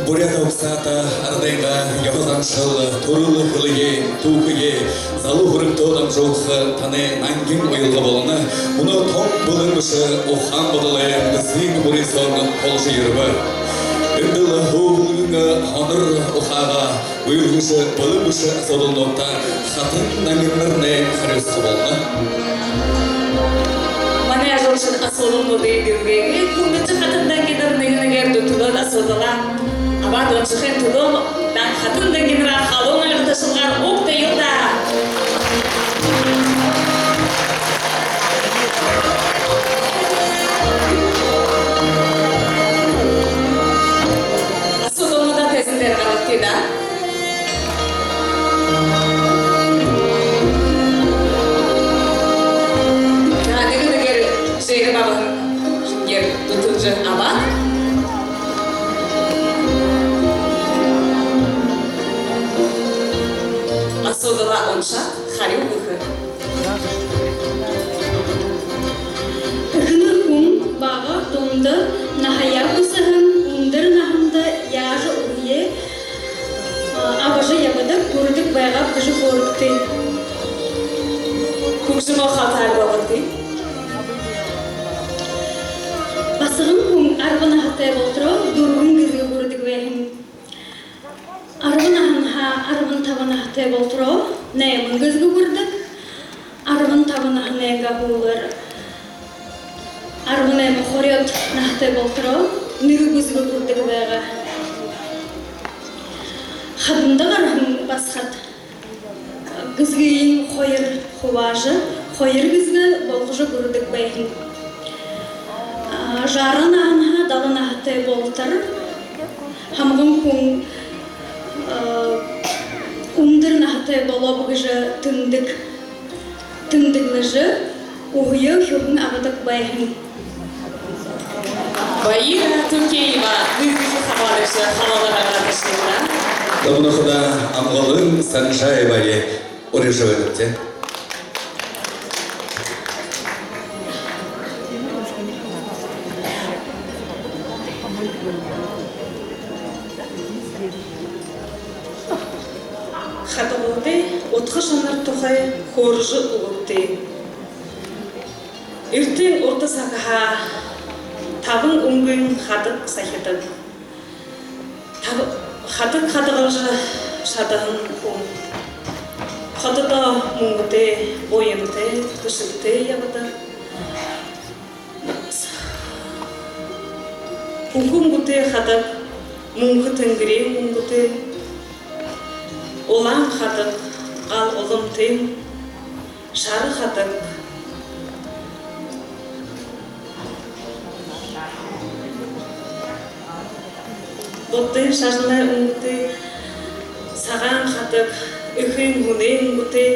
Speaker 2: Бурята обсата ардайга яхозаншыл турулы хылые тухые залу хурыктодан жолх тане нангин ойылга болана. Муну том булынмышы охан бодылы мызын бурисон толжы йырбы. Үнділі хуғылыңы хоныр ұқаға өйілгіші бұлымышы содылнокта қатын нәңгенлеріне қаресқы болна.
Speaker 5: Мане ажолшын асылын ұды еділгеге, күмбетші қатын дәңгенлеріне герді тұлын асылдыла. Абад оншықен тұлым, дан қатын дәңгенлері қалуын ағыташылған ұқты елда. Асылдыла онша қари ұлығы.
Speaker 6: Үкіні күн баға тонды нахая күсігін ұндыр нахымды яжы ұйе абажы ябыдық көрдік байға күжі көрікті.
Speaker 5: Көкшіма қатар бағытты.
Speaker 6: Басығын күн арбына хаттай болтыру дұрғын күзгі көрдік бәйін. Арбын ағынға арбын табына хаттай болтыру нәймін күзгі көрдік. Арбын табына нәйға болыр. Арбын әмі қорет нахтай болтыру нүгі күзгі көрдік бәйға. Қадымды қарғын басқат. Күзгейін қойыр құважы, қойыр күзгі болғыжы көрдік бәйін. Жарын ағынға далын ағытай болтыр. Хамғын күн ұмдыр нағытай болып күжі түндігліжі ұғыйы хүгін ағыдық бәйін.
Speaker 5: Баира Туркеева, күзгі қабадышы қалалар ағатышында.
Speaker 2: Добнохуда Амғалын Санжаеваге орежу өдіпте.
Speaker 5: Қатығылды отқы жанар тұқай қоржы ұғытты. Үртен орты сақыға табын ұңгын қатық сақетіп. Қатық қатығылжы шадығын ұң. Қатыда мұңғыты, бойымты, күшікті ябыды. Ұңғын бұты қатық, мұңғы түнгіре мұңғыты. Олан қатық, ал ұлым тың, шары қатық. Бұтты шажына үңгіті, саған қатық, үхін ғынен бұты.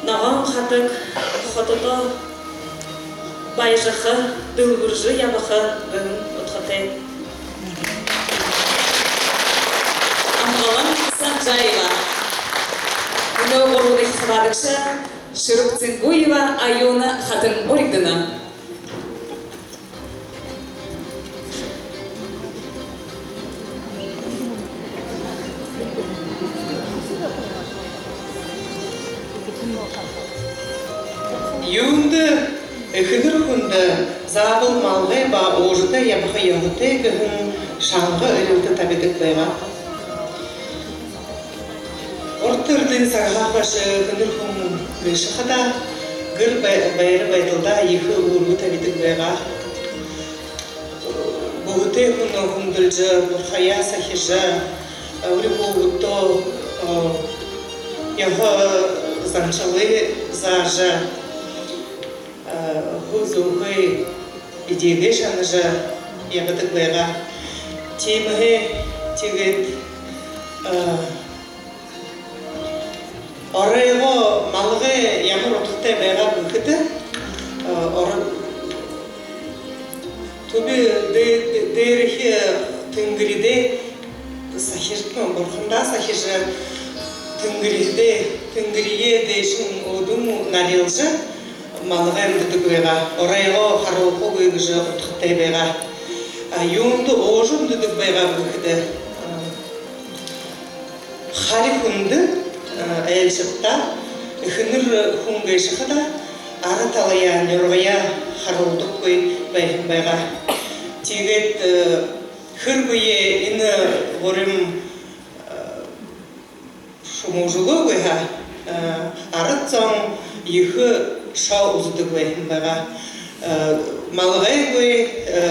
Speaker 5: Наған қатық, құтыда байжықы, дүлгіржі ябықы үн ұтқыты. Амғалан Санжаева, үні орылы қабадықшы Шырық Цинкуева Айона қатын оригдіні.
Speaker 7: Юнды үхінір күнді забыл малғай ба оғыты ябықы яғыты күхін шаңғы өлілді табедік байға. Ортырдың сағаға башы күнір күн күреші қада гүр байыры байтылда егі ұрғы табедік байға. Бұғыты күн күнділжі бұрқая сахижы өлі бұғыты яғы занчалы зажы Хузугы идеге шаныжы ябыдық байға. Темігі тегет орайғы малғы ямыр отықтай байға бүкіді. Түбі дейріхі түнгіріде сахижын бұрқында сахижы түнгіріде дейшін оудың нарелжы малгай дүдүгвега орайго харылху гыгыжы утхтайбега юнду ожун дүдүгвега бүкде харихунды элшипта хыныр хунгайшыхада ары талая нёргая харылдык кой байга тигет хыргуе ины ворым шумужулугыга арыцон ихы шау уздыгве байга малгайгы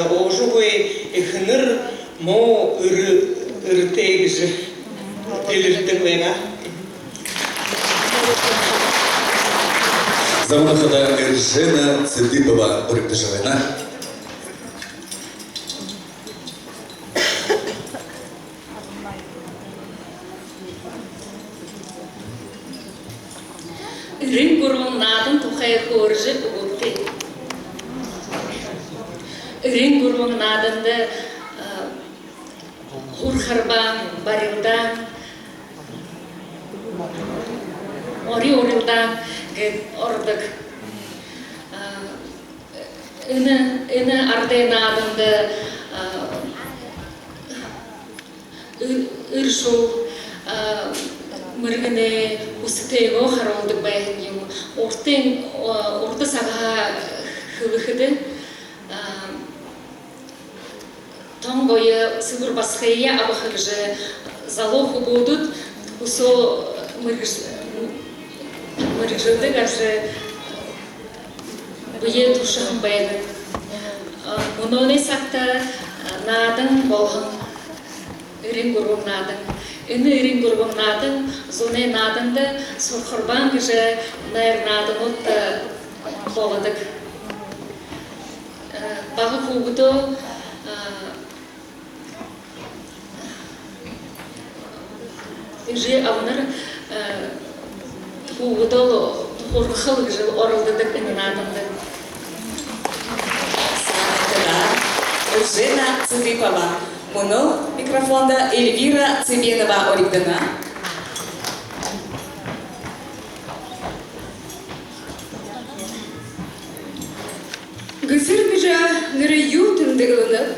Speaker 7: ожугы ихыныр мо ыртегжы элиртыгвега
Speaker 2: Заманахада Эржена Цыдыпова Урыктышевена.
Speaker 5: Рин гурманадын тухай хоржы угутты. Рин гурманадынды хурхарбан, барилдан, ори-орилдан ордык. Ины ардайнадынды ыршул мыргыны усытыйго харолдык байын юм. Орты саға хывыхыды. Там бойы сывыр басхайя абахыржы залоху будут. Усо мыргыжды гажы бүйе тушығын байды. Мұноны сақта надың болғын үрін көргім надың. Үні үрін көргім надың, зоны надыңды сұрқырбан гыжы найр надың отты болыдық. Бағы қуғыды үжі авныр қуғыды Урхыл жыл орылдыдык инадымды.
Speaker 3: Эржена Цыдыпова. Муну микрофонда Эльвира Цыбенова оригдана.
Speaker 6: Гызыр бижа ныры ютындыгылынып,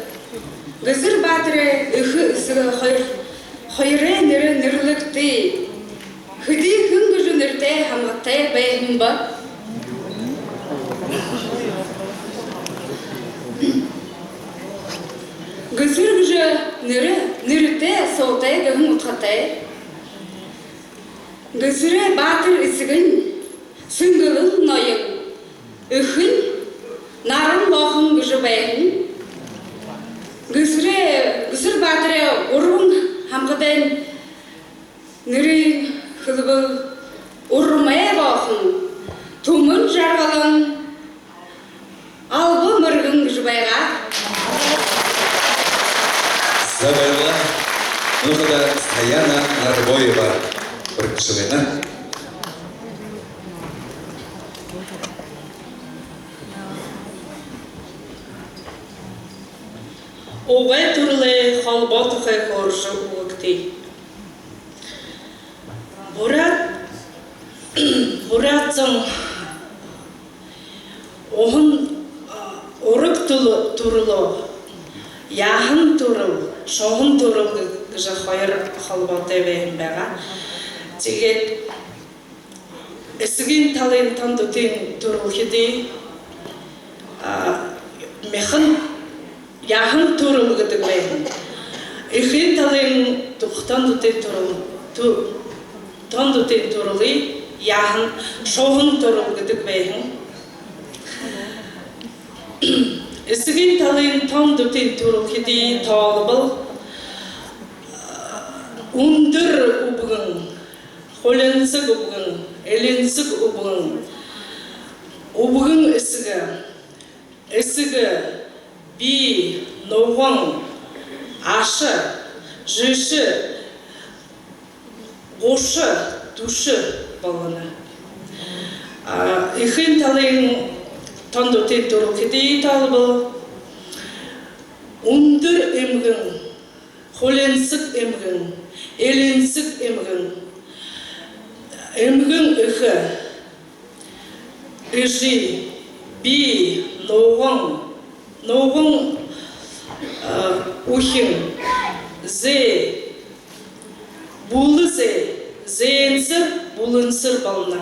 Speaker 6: гызыр батыры ыхы ысыгы хойры ныры нырлыкты. Хыды хынгыжы ныртай хамгаттай байхын ба. Гызыр бижа ныртай солтай гыхын утхатай. Гызыры батыр ысыгын сынгылын нойын. Ыхын нарын лохын гыжы байхын. Гызыр батыры урун хамгадан ныры Kılıbıl urmaya bakın, tumun jargalın, albı mırgın jübayga.
Speaker 2: Zamanla Нухада Саяна Нарбоева Урыктышевена.
Speaker 4: Ове турле халботухе хоржы уыкты. Буратцың оғын орық турылы, яғын турыл, шоғын турыл гыжы хайыр халботы бейін бәға. Тегет эсігін талын тандутын турыл хеди, мехін яғын турыл гыдық бейін. Ихин талын тұқтан дутын турыл, Тандутын турылы, яғын шоғын турыл гыдық бейін. Үсігін талын тандутын турыл хеди талыбыл, ұндыр ұбығын, қоленсік ұбығын, әленсік ұбығын үсігі, би, ноғын, ашы, жышы, Гошы, душы баланы. Ихин талын тандутын турыл хеди талыбыл, ұндыр емгін, қоленсік емгін, әленсік емгін, емгін үхі,
Speaker 7: режи, би, ноғын, ухин, зе, булызе, зенсір, булынсыр балына.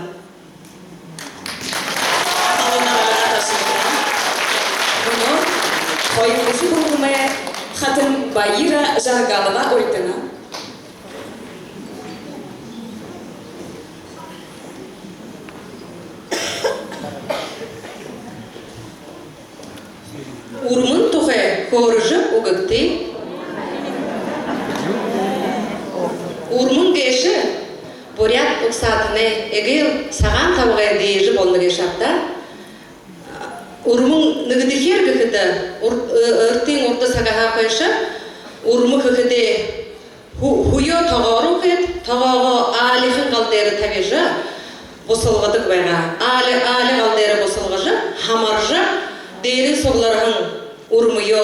Speaker 3: Бұны қойымызы бұлғымай қатын байыра жарғалыға ойтына. Урмын тұғы көріжі ұғықты. Урмын кеші борят ұқсатыны егер саған табыға дейжі болны кешапта. Урмын нүгідікер күхіді ұрттың ұрты сағаға қойшы. Урмы күхіде хуйо тағару кет, тағаға алихын қалдері табежі босылғыдық байға. Али қалдері босылғыжы, хамаржы, дейрі соғларғын урмыйо,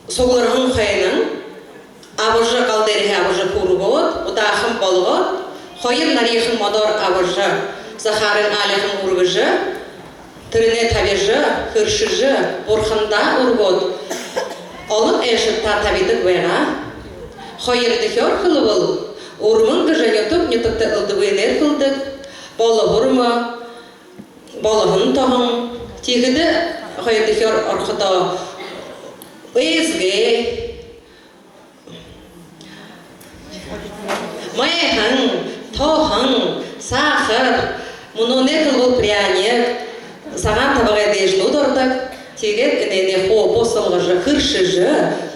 Speaker 3: соғларғын қойының, абыржы қалдері абыржы көрі болады, ұдақын болуғат, қойын нарихын мадор абыржы, захарын алихын ургыжы, түріне табежі, күршіжі, бұрқында ургот, олық әшітта табидық байға. Қойырды көр қылы бол, урмын күжен етіп, нетіпті ұлдығынер қылдық, болы бұрмы, болығын тоғын, тегіді қойырды көр орқыда өзге, майхын, тоғын, сақыр, мұны қылғыл пряник, саған табаға дейжін ұдырдық, тегет үнене қо босылғыжы, күршіжі,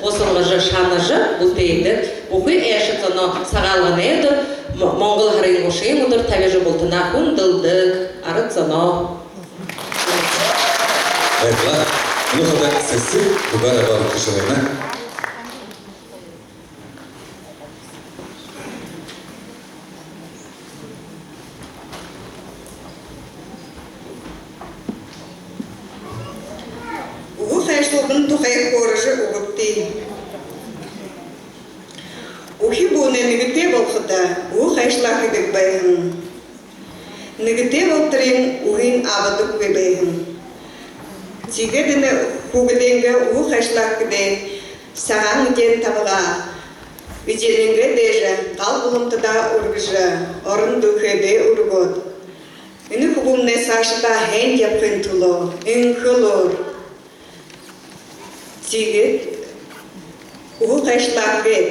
Speaker 3: босылғыжы, шаныжы бұлтейдік. Бұқы әшітіні сағалғын еді, Моңғол ғырын ұшын ұдыр табежі бұлтына күнділдік, арытсыны.
Speaker 2: Айтла, мұны қада сәсі бұғара бар күшіліні.
Speaker 8: Ұғын тұқай көріжі ұғытты. Ухи бұны нігіте болқыда, ұғы қайшылақ едік байғын. Нігіте болтырын ұғын абыдық бейбейғын. Тегедіні хугыденгі ұғы қайшылақ кіде саған үден табыға. Үденінгі дежі, қал бұлымтыда ұрғыжы, орын дүкеде ұрғыд. Үні құбымны сашыда хен япын тұлы, үн қылыр. Тегед ұғы қайшылақ бет.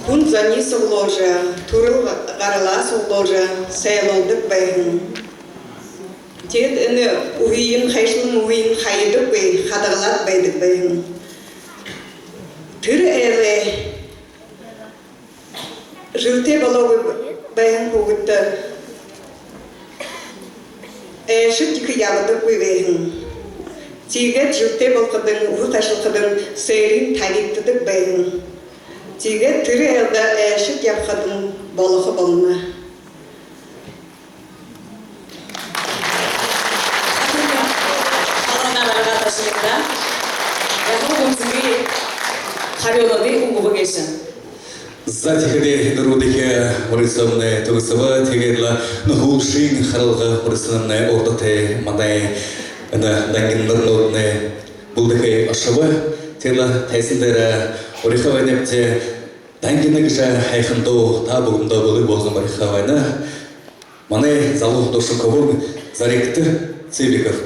Speaker 8: Күн зани соғложа, турыл ғарыла соғложа, сайлолдық байғын. Тегед үні ұғиын қайшылын ұғиын қайыдық бай, қадағылат байдық байғын. Түрі әлі жылте балауы байғын қоғытты. Әші тікі ябыдық бай байғын. Тегед жылте балқыдың, ұғы қайшылқыдың сейрін тәліктідік байғын. Тегед түрі әлді әшік япқадың болығы болына.
Speaker 5: Қалғанағарға ташылықта, яғын көмсігі қариолады ұңғығы кешін.
Speaker 2: Затихаде нұрудеке ұрысымны тұғысыва тегедла нұхулшин қарылғы ұрысымны ордыте мандай даңгендір нұрудны бұлдықай ашывы тегла тәсілдері Орихавайнепте дәңгенігіжі айқынды табығымда болы болған Орихавайны маны залуқ дошы көбір заректі Цибиков.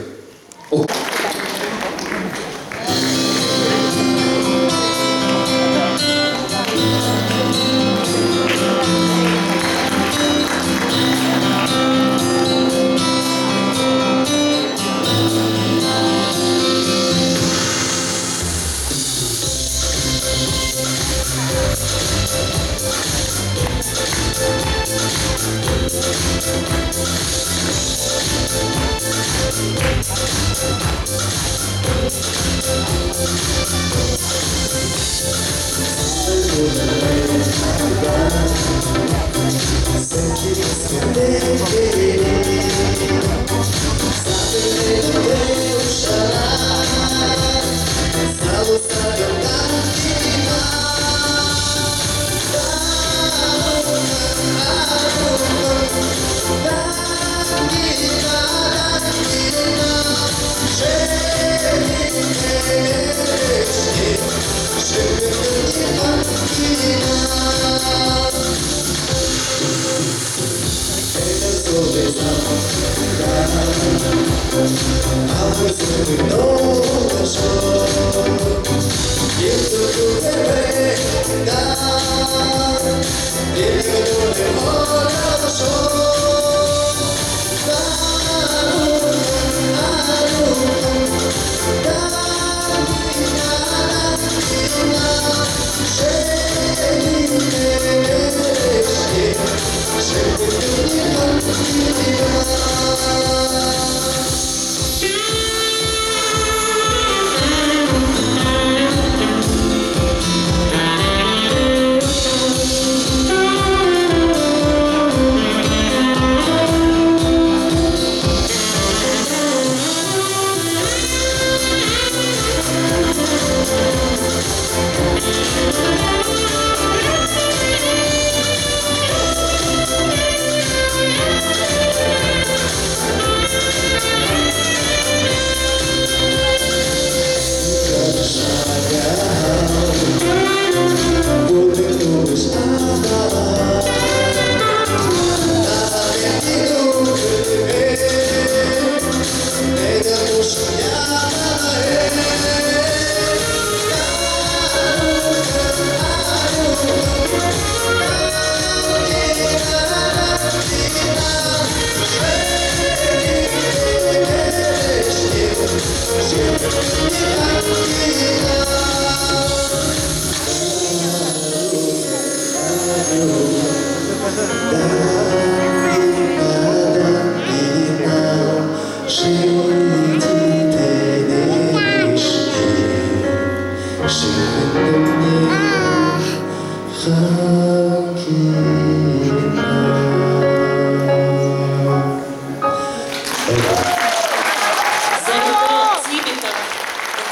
Speaker 5: Золото Тибетов.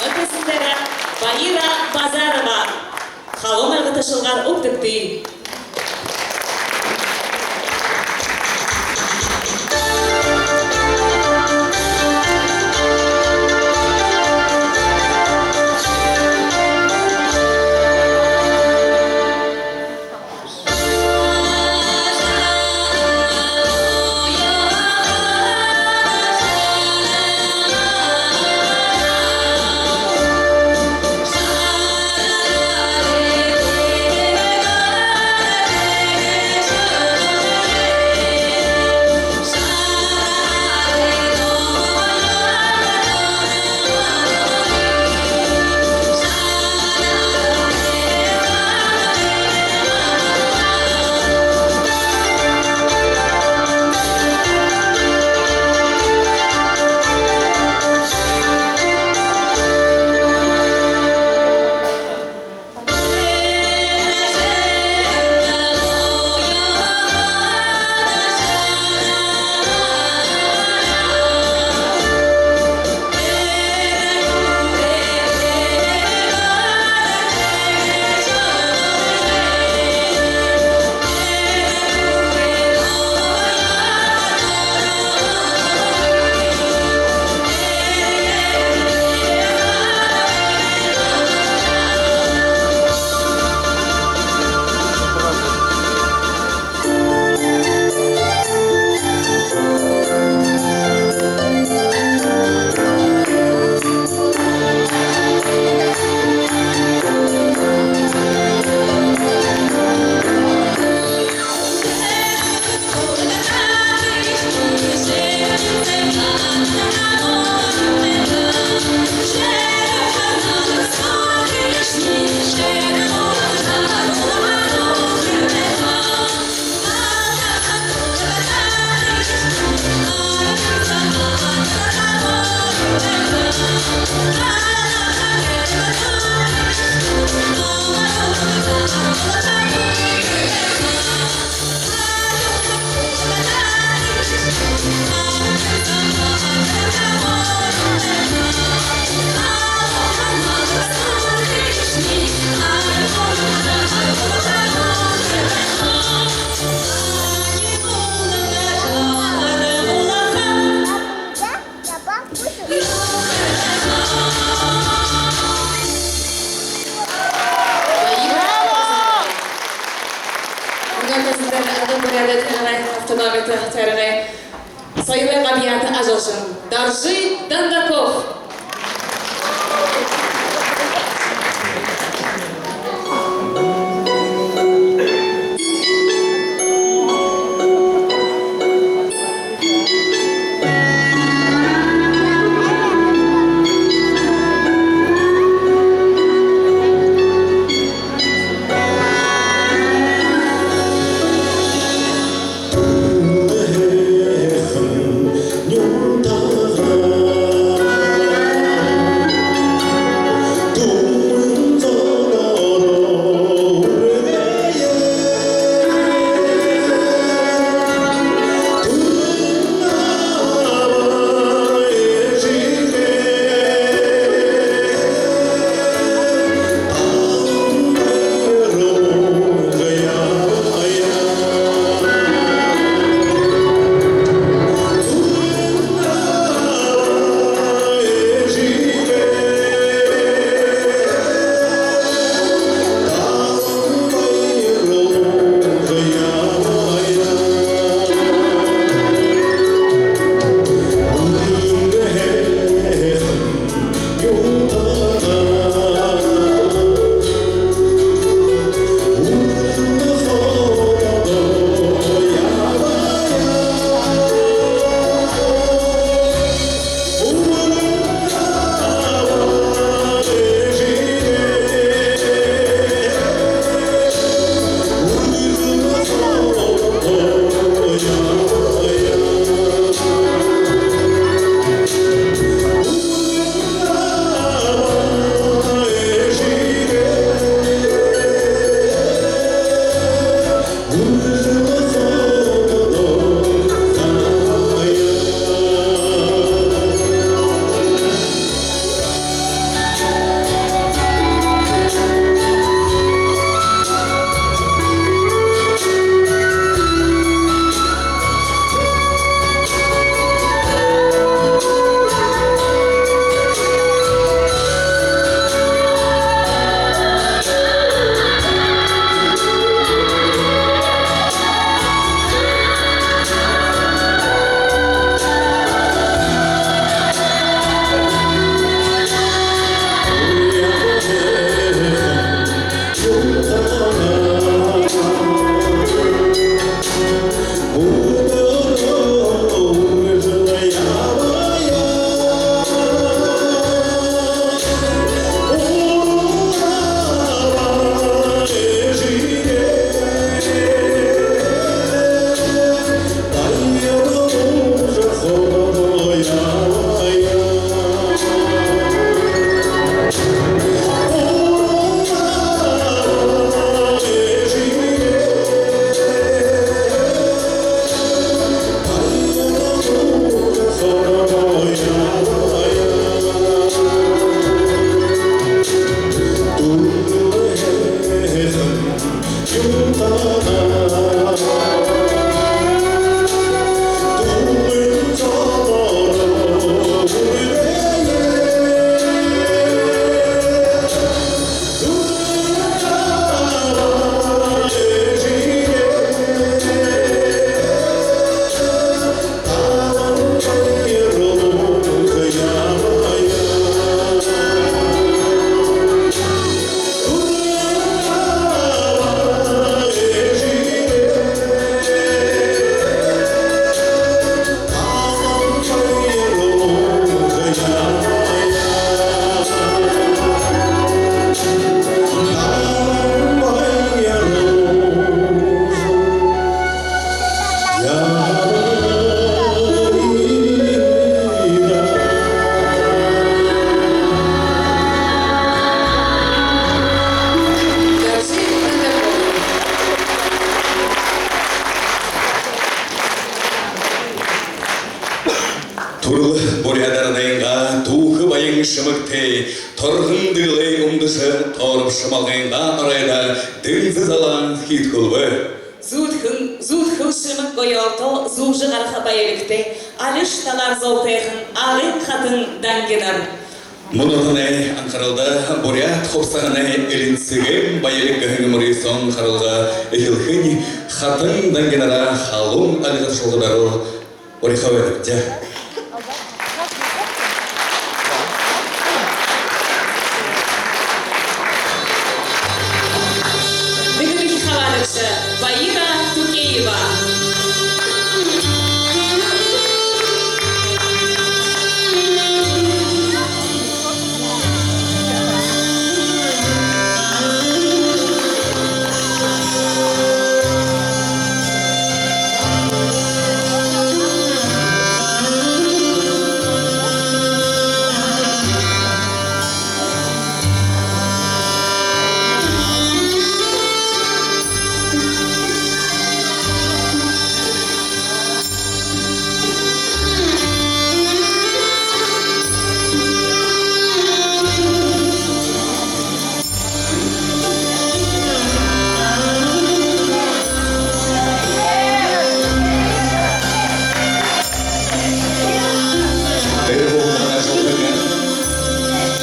Speaker 5: Өтесіндері Баира Базарова. Халон ағытышылғар ұқтықты. Sayılı Abiyatı Azolsun. Darжи Дандаков.
Speaker 2: шамалғайынға арайда дінзіз алан хит қылбы.
Speaker 5: Зуд хылшымык гоялто, зужы гарха байылыкте, алыш талар золтехын, алын хатын дангенар.
Speaker 2: Мұнығыны Анқаралда Бурят қопсағыны елінсіген байылық гәхіңі мұрейсон қарылға елхін хатын дангенара халун алығыт шолғыдару орихауэдікте.
Speaker 5: Ваира Тукеева.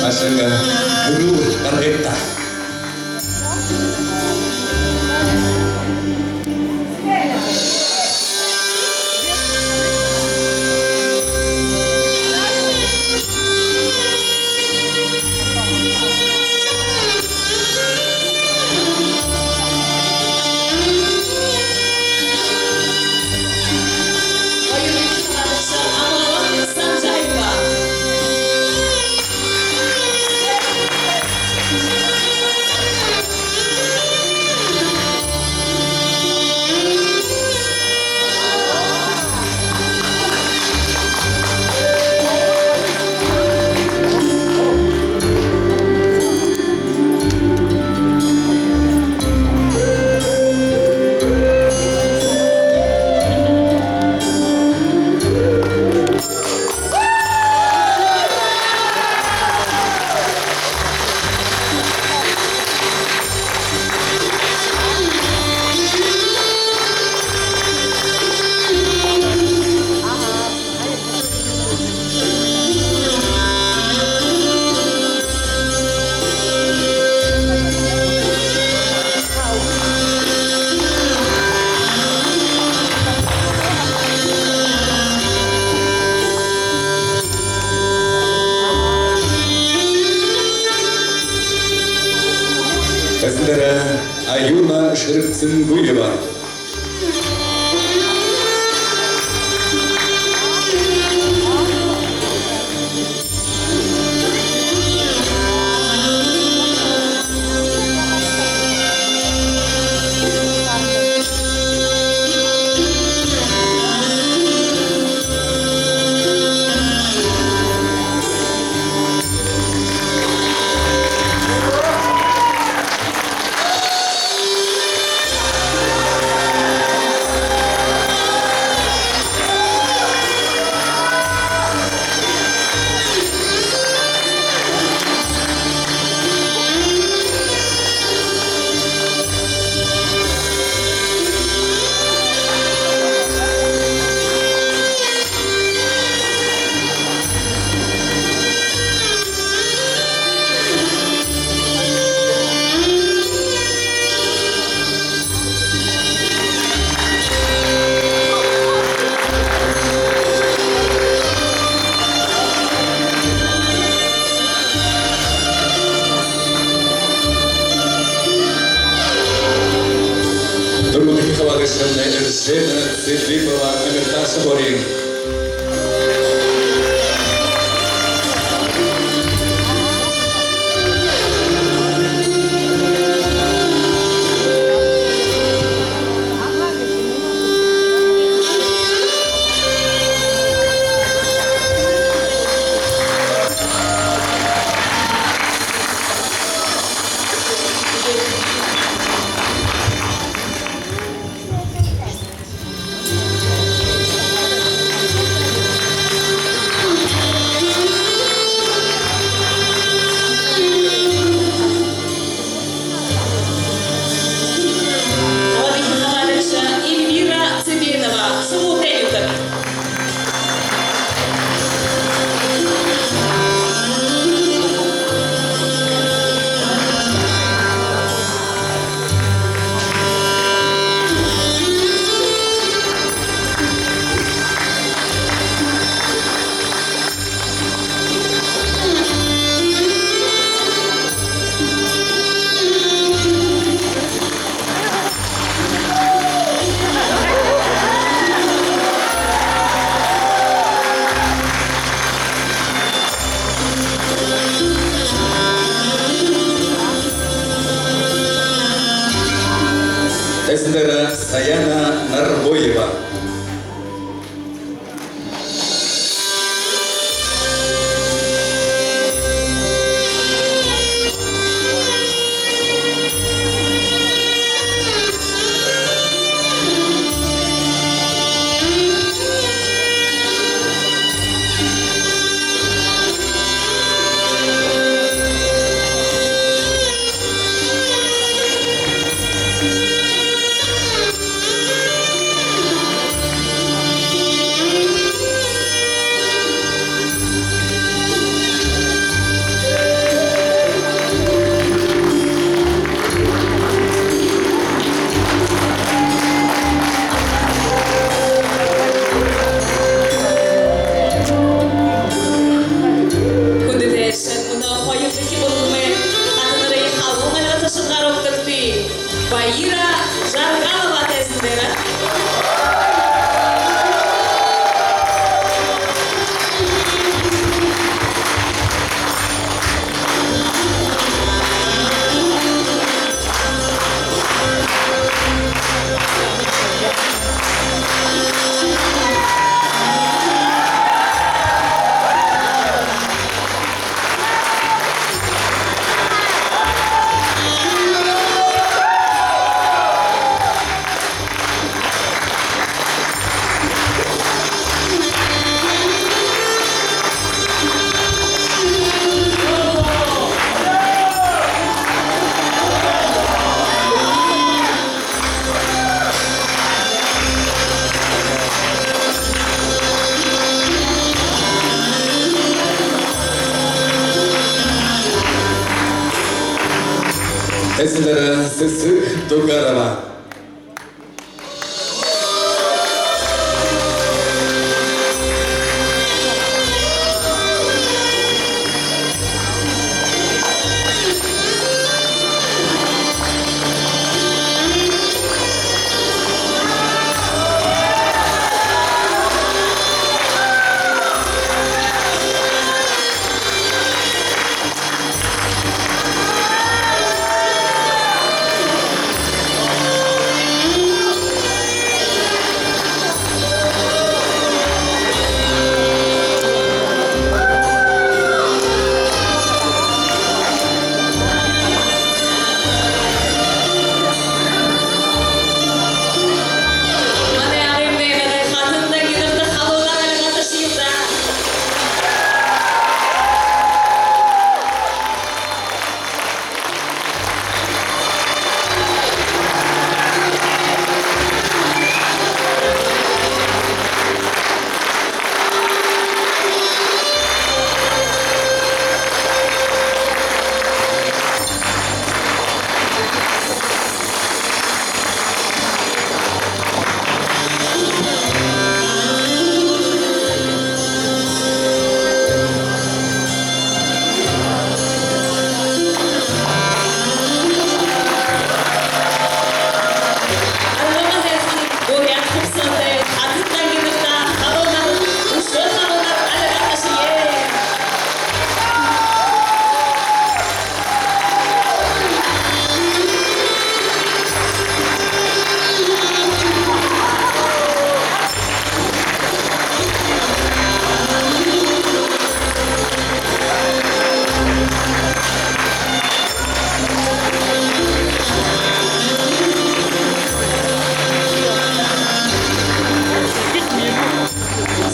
Speaker 2: Masangga guru kareta. Кәсіндері Аюна Шырықцынгуева. Елжена Цыдрипова, Амирташа Борин. Тесіндері Саяна Нарбоева.
Speaker 5: Баира Жаргалова тезіндері.
Speaker 2: Тесіндері Сысы Дугарова.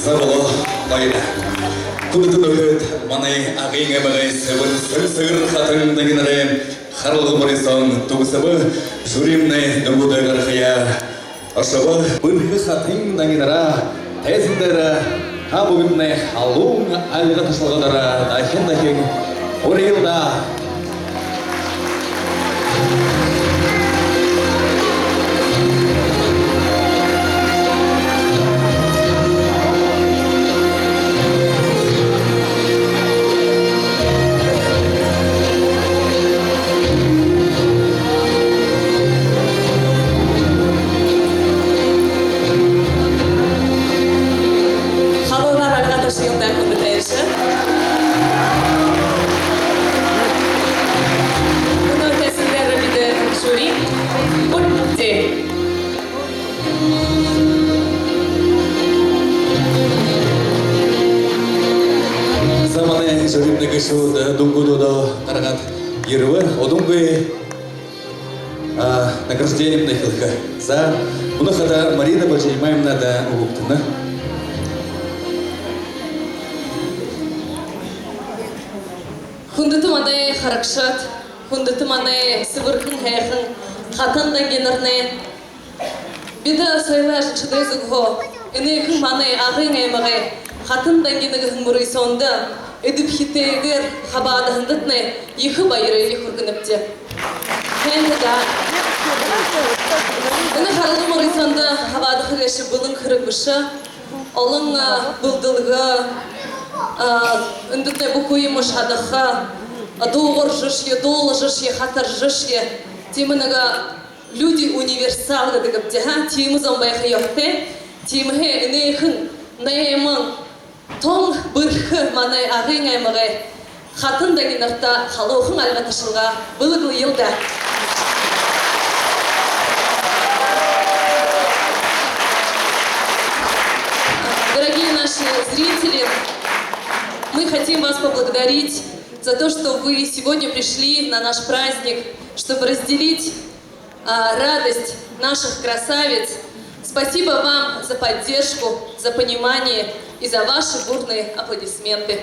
Speaker 2: Сабылы байда. Күнді нөхет маны ағин әміғай сәбін сыр қатын дегенірі қарылғы мұрайсан тұғысыбы жүреміне нүгуді ғарқия. Ашыбы бұнғы қатын дегенірі тәзіндері қабығынны алуын әлгі ташылғадары дайын орелда.
Speaker 5: Халылар алға ташығында көмітейші.
Speaker 2: Ервы, одумгы награждением нахилка. За унахада Марина Баджимаевна да угуптана.
Speaker 5: Хундытым аны харакшат, хундытым аны сывыркын хайхын, хатын дангенерне. Бида сайлаш чыдайзыгго, энейхын маны ағын аймағы, хатын дангенегін мұрый сонда, эдіп хитегер хабадығындытны, ехы байыры ехыргыныпте. Хәндіда, эні харылы мұрый сонда, хабадығы леші бұлың кірігбішы, олың бұлдылығы, үндітне бұкуйымы шадыға, доғыр жышye, долы жышye, хатар жышye, темінігі люди универсалғы дігіпте, темі зомбайқы еқте, теміге інейхін, нәйемін, тоң бірхі маны ағын аймығы, хатын дәгенақта қалуқын алға ташылға бұлығылы елді. Дорогие наши зрители, мы хотим вас поблагодарить за то, что вы сегодня пришли на наш праздник, чтобы разделить радость наших красавиц. Спасибо вам за поддержку, за понимание и за ваши бурные аплодисменты.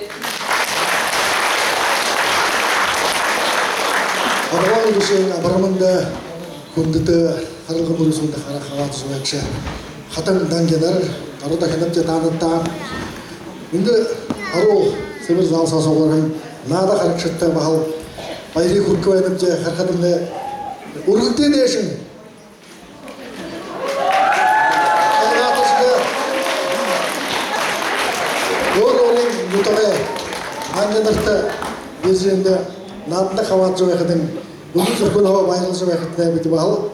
Speaker 9: Север зал сасогларын нада харакшатта бахал байри хурквайнып же хархадымны ургутте дешин. Оролин ютага ангендарта безенде надында хават жок экедин бүгүн жүргөн хава байрыл жок экедин бити бахал.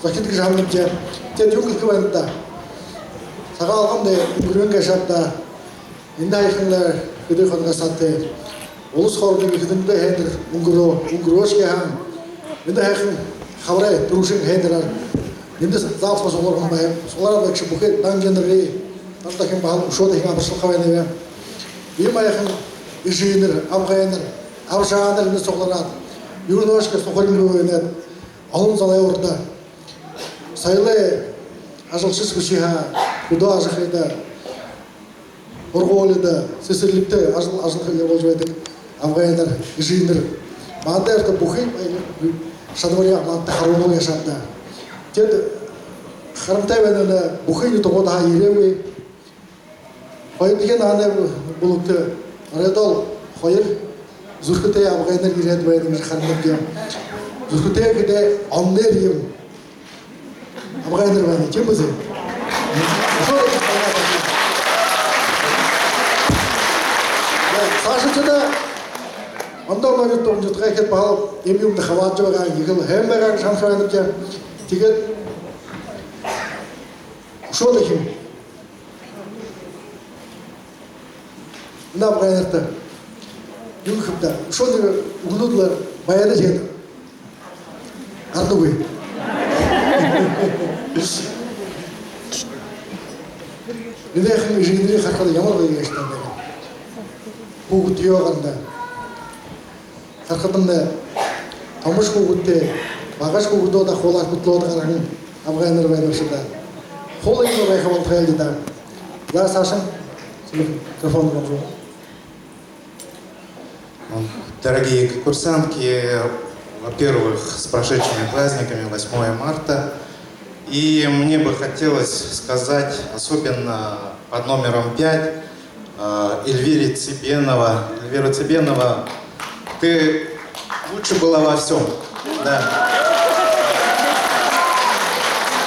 Speaker 9: Закитки жамнып же те юкылквайнда. Сага алганда бүрөнгө шатта индайхынлар Күдей қанға сатты. Олыс қордың екідімді хендір ұңғырошке хан. Енді әйқін қабырай тұрушын хендірар. Енді залпас оларғын байым. Соларға кіші бұқет даңгендірге. Тантақын бағыл ұшоды хен абыршыл қавайны бәм. Ем әйқін үшейінір, абғайыныр, абшағаныр енді соқларад. Юрношке соқырын көйінет. Алым залай орда. Сайлы ажылшыз күшіға, құда ажықайды. Орғолыда, сесірлікті ажылқылы болжайды. Афғайындар, жиындар. Маңдайырды бұқи, шадвария маңды қаруылы яшатты. Теді қарымтай бәнені бұқи ұтығыда ереуі. Байындыген аны бұлықты редал қойыр. Зүркіте Афғайындар ереді бәйдің қарымдап дем. Зүркіте кеде аннер ем. Афғайындар бәйді, кем бұзы? Сашычыда анда мәгіт тоғын жұтқа екет бағалып, емеумді қават жауға егіл әм бәғаң шамшайынып жем. Тегет ұшуады кем. Мына бұғайнырды. Юғы күпті. Ұшуады ұғылудылар баяды жеді. Арды көй. Мені әқін жегіндері қарқады ямал қойы ештен бәген. Кугут йоғанда. Қарқыдымды тамыш кугутте, бағаш кугутты ода қолар күтлі қарағын Афғайныр байныршыда. Қол ең орай қабалты әлді да. Да, Сашын, микрофон вам жол.
Speaker 10: Дорогие курсантки, во-первых, с прошедшими праздниками 8 марта. И мне бы хотелось сказать, особенно под номером 5, Эльвира Цыбенова. Эльвира Цыбенова, ты лучше была во всем. Да.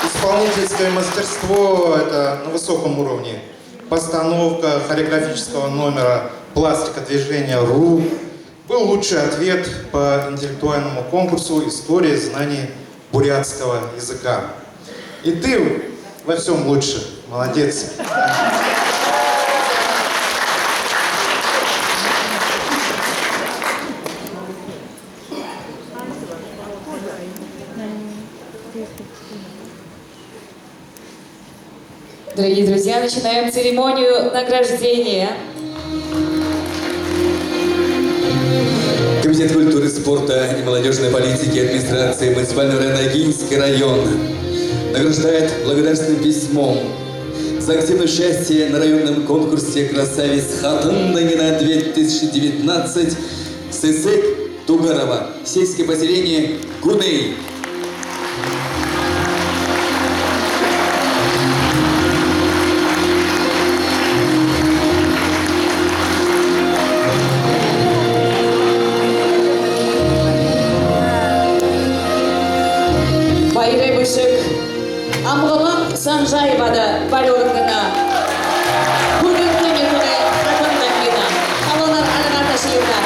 Speaker 10: Исполнительское мастерство — это на высоком уровне. Постановка хореографического номера, пластика движения рук. Был лучший ответ по интеллектуальному конкурсу «История знаний бурятского языка». И ты во всем лучше. Молодец.
Speaker 5: Дорогие друзья, начинаем церемонию награждения.
Speaker 2: Друзья, Комитет культуры, спорта и молодежной политики администрации муниципального района Агинский район награждает благодарственным письмом за активное участие на районном конкурсе «Красавец Хатын-Дагина-2019» Сысык Тугарова, сельское поселение Гуней.
Speaker 3: Байрай бышык, амғылым Санжаевада балердына. Бүгін күні Хатын-Дагина, қалонар алға ташылына.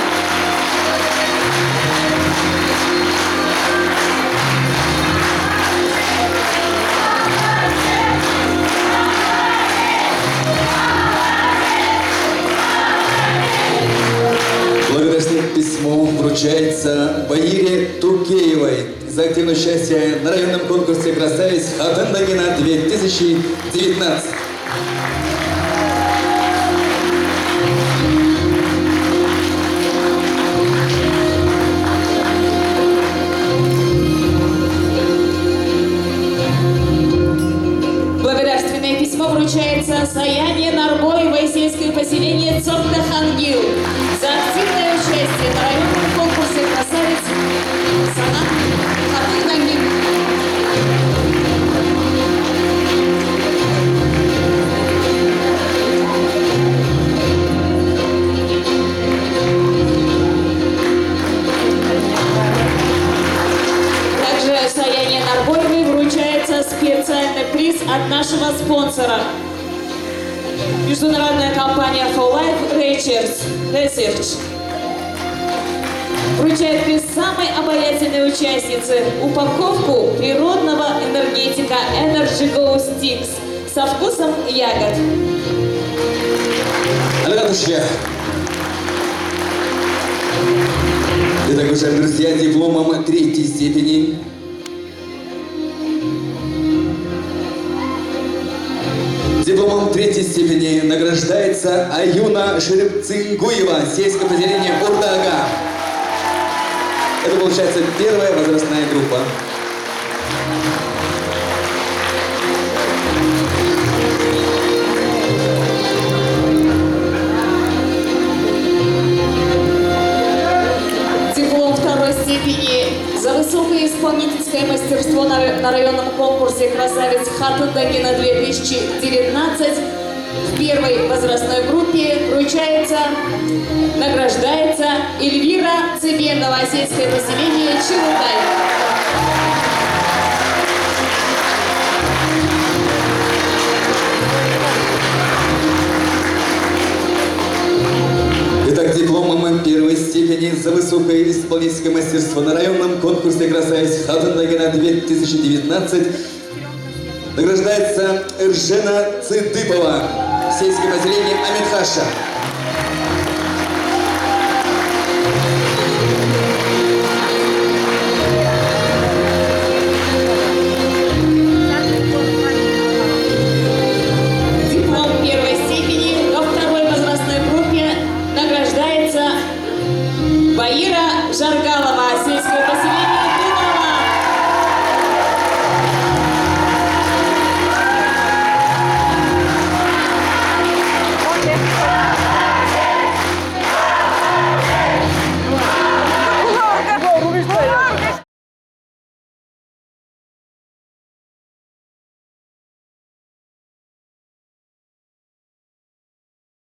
Speaker 2: Благодарственное письмо вручается Баире Туркеевой за активное участие на районном конкурсе «Красавец Хатын-Дагина-2019».
Speaker 3: Благодарственное письмо вручается Саяне Нарбоевой, сельское поселение Цоптахангил, за активное участие на районном конкурсе «Красавец Хатын-Дагина». Также Саяне Нарбоевой вручается специальный приз от нашего спонсора. Международная компания For Life Research вручает приз самой обаятельной участнице упаковку природного энергетика Energy Go Sticks со вкусом ягод.
Speaker 2: Аллилуйя! Итак, уважаемые друзья, дипломом 3-й степени дипломом 3-й степени награждается Аюна Шерепцингуева, сельское поселение Урдага. Это получается первая возрастная группа.
Speaker 3: Диплом 2-й степени за высокое исполнительское мастерство на районном конкурсе «Красавец Хатын-Дагина-2019» в первой возрастной группе награждается Эльвира Цыбенова, сельское поселение Чилутай.
Speaker 2: Итак, дипломом 1-й степени за высокое исполнительское мастерство на районном конкурсе «Красавец Хатын-Дагина-2019» награждается Эржена Цыдыпова, сельское поселение Амитхаша.
Speaker 3: Диплом 1-й степени во 2-й возрастной группе награждается Баира Жаргалова,